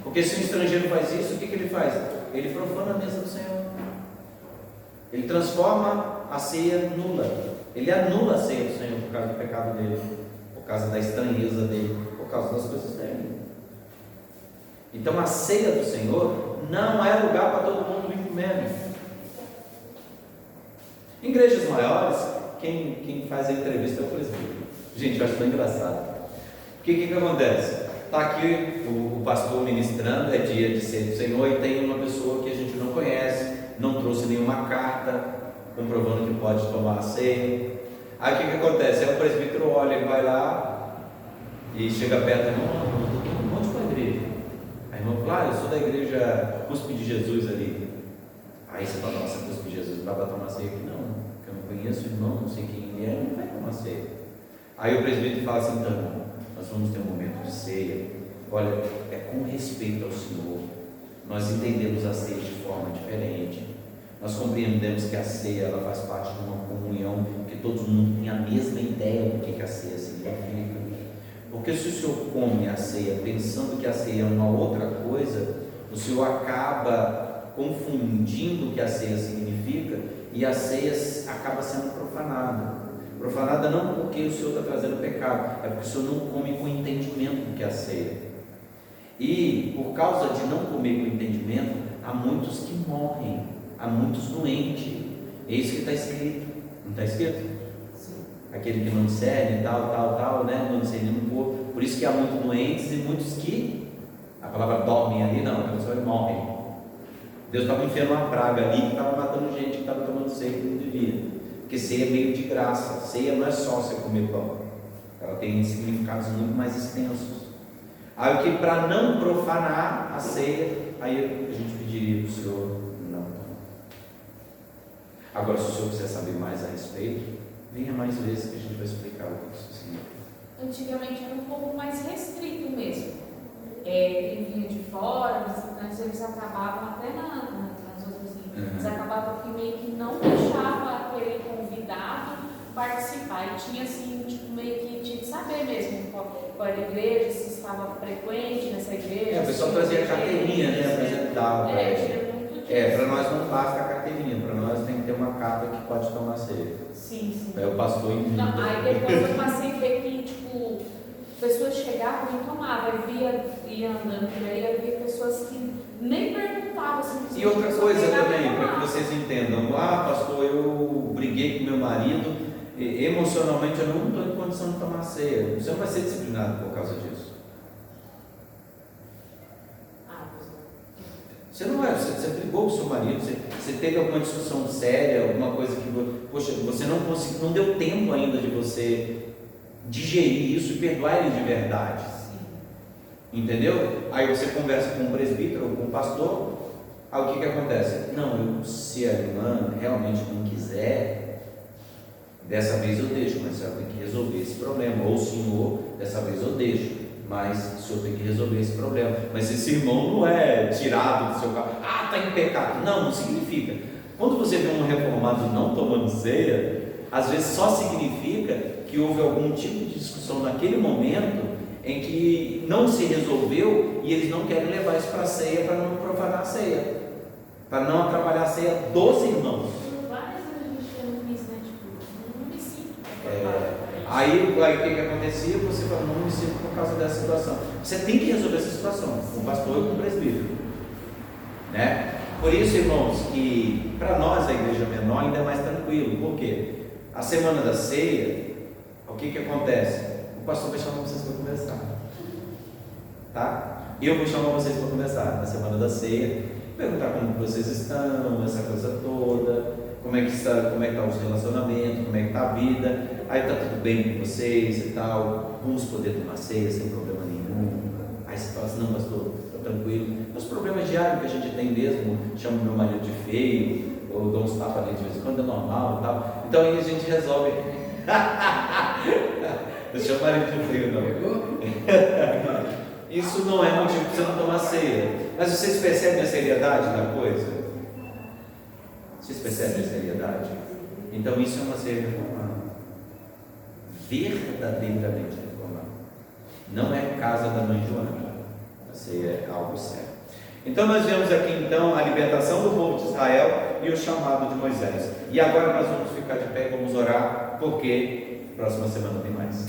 Porque se um estrangeiro faz isso, o que ele faz? Ele profana a mesa do Senhor. Ele transforma a ceia nula. Ele anula a ceia do Senhor por causa do pecado dele, por causa da estranheza dele, por causa das coisas dele. Então a ceia do Senhor não é lugar para todo mundo vir comendo. Em igrejas maiores, quem faz a entrevista é o presbítero. Gente, eu acho tão engraçado. O que acontece? Está aqui o pastor ministrando, é dia de ceia do Senhor, e tem uma pessoa que a gente não conhece, não trouxe nenhuma carta comprovando que pode tomar a ceia. Aí o que acontece? Aí o presbítero olha, ele vai lá e chega perto, irmão, onde foi a igreja? Aí o irmão fala, eu sou da igreja Cuspe de Jesus ali. Aí você fala, nossa, Cuspe de Jesus, vai tomar ceia aqui? Não, porque eu não conheço o irmão, não sei quem ele é, não vai tomar ceia. Aí o presbítero fala assim, então, nós vamos ter um momento de ceia. Olha, é com respeito ao Senhor. Nós entendemos a ceia de forma diferente. Nós compreendemos que a ceia ela faz parte de uma comunhão, que todo mundo tem a mesma ideia do que a ceia significa. Porque se o Senhor come a ceia pensando que a ceia é uma outra coisa, o Senhor acaba confundindo o que a ceia significa e a ceia acaba sendo profanada. Profanada não porque o Senhor está trazendo pecado, é porque o Senhor não come com entendimento do que é a ceia. E por causa de não comer com entendimento, há muitos que morrem, há muitos doentes, É isso que está escrito, não está escrito? Sim. Aquele que não discerne, tal, né? Não discerne no corpo. Por isso que há muitos doentes e muitos que, a palavra dormem ali, não, a pessoa morrem. Deus estava enfiando uma praga ali que estava matando gente que estava tomando ceia que não devia. Porque ceia é meio de graça. Ceia não é só você comer pão. Ela tem significados muito mais extensos. Aí o que para não profanar a ceia, aí a gente pediria para o Senhor não. Agora, se o Senhor quiser saber mais a respeito, venha mais vezes que a gente vai explicar o que isso significa. Antigamente era um pouco mais restrito mesmo. Quem vinha de fora, visitantes, eles acabavam até nas outras eles acabavam que meio que não deixava aquele convidado participar. E tinha assim, tipo, meio que tinha que saber mesmo qual era a igreja, se estava frequente nessa igreja. O pessoal trazia carteirinha, né? Apresentava. Tinha muito disso. Para nós não basta a carteirinha, para nós tem que ter uma carta que pode tomar ceia. Sim. Aí o pastor indica. Aí depois eu passei a ver que, tipo, pessoas chegavam e tomavam, ia andando por aí, eu via pessoas que nem perguntavam assim. E outra coisa também, para que vocês entendam, pastor, eu briguei com meu marido, emocionalmente eu não estou em condição de tomar ceia. Você não vai ser disciplinado por causa disso. Você não é, você brigou com o seu marido, você teve alguma discussão séria, alguma coisa que, poxa, você não conseguiu, não deu tempo ainda de você digerir isso e perdoar ele de verdade. Sim. Entendeu? Aí você conversa com um presbítero ou com um pastor, aí o que acontece? Não, se a irmã realmente não quiser, dessa vez eu deixo, mas ela tem que resolver esse problema. Ou o senhor, dessa vez eu deixo, mas o senhor tem que resolver esse problema. Mas esse irmão não é tirado do seu carro, está em pecado. Não significa. Quando você vê um reformado não tomando ceia, às vezes só significa que houve algum tipo de discussão naquele momento em que não se resolveu e eles não querem levar isso para a ceia para não profanar a ceia, para não atrapalhar a ceia dos irmãos. Várias vezes a gente não quis, né? Tipo, não me sinto. Aí o que acontecia? Você fala, não me sinto por causa dessa situação. Você tem que resolver essa situação, com o pastor e com o presbítero, né? Por isso, irmãos, que para nós a igreja menor ainda é mais tranquilo. Por quê? A semana da ceia, o que acontece? O pastor vai chamar vocês para conversar, tá? Eu vou chamar vocês para conversar na semana da ceia, perguntar como vocês estão, essa coisa toda, como é que está os relacionamentos, como é que está a vida, aí está tudo bem com vocês e tal, vamos poder tomar ceia sem problema nenhum. Aí você fala assim, não pastor, está tranquilo. Os problemas diários que a gente tem mesmo, chamo meu marido de feio, ou dou uns tapas ali de vez em quando, é normal e tal. Então aí a gente resolve. Não chamo marido de feio, não. Isso não é motivo para você não tomar ceia. Mas vocês percebem a seriedade da coisa? Vocês percebem a seriedade? Então isso é uma ceia reformada. Verdadeiramente reformada. Não é casa da mãe Joana. A ceia é algo sério. Então nós vemos aqui então a libertação do povo de Israel e o chamado de Moisés. E agora nós vamos ficar de pé e vamos orar, porque próxima semana tem mais.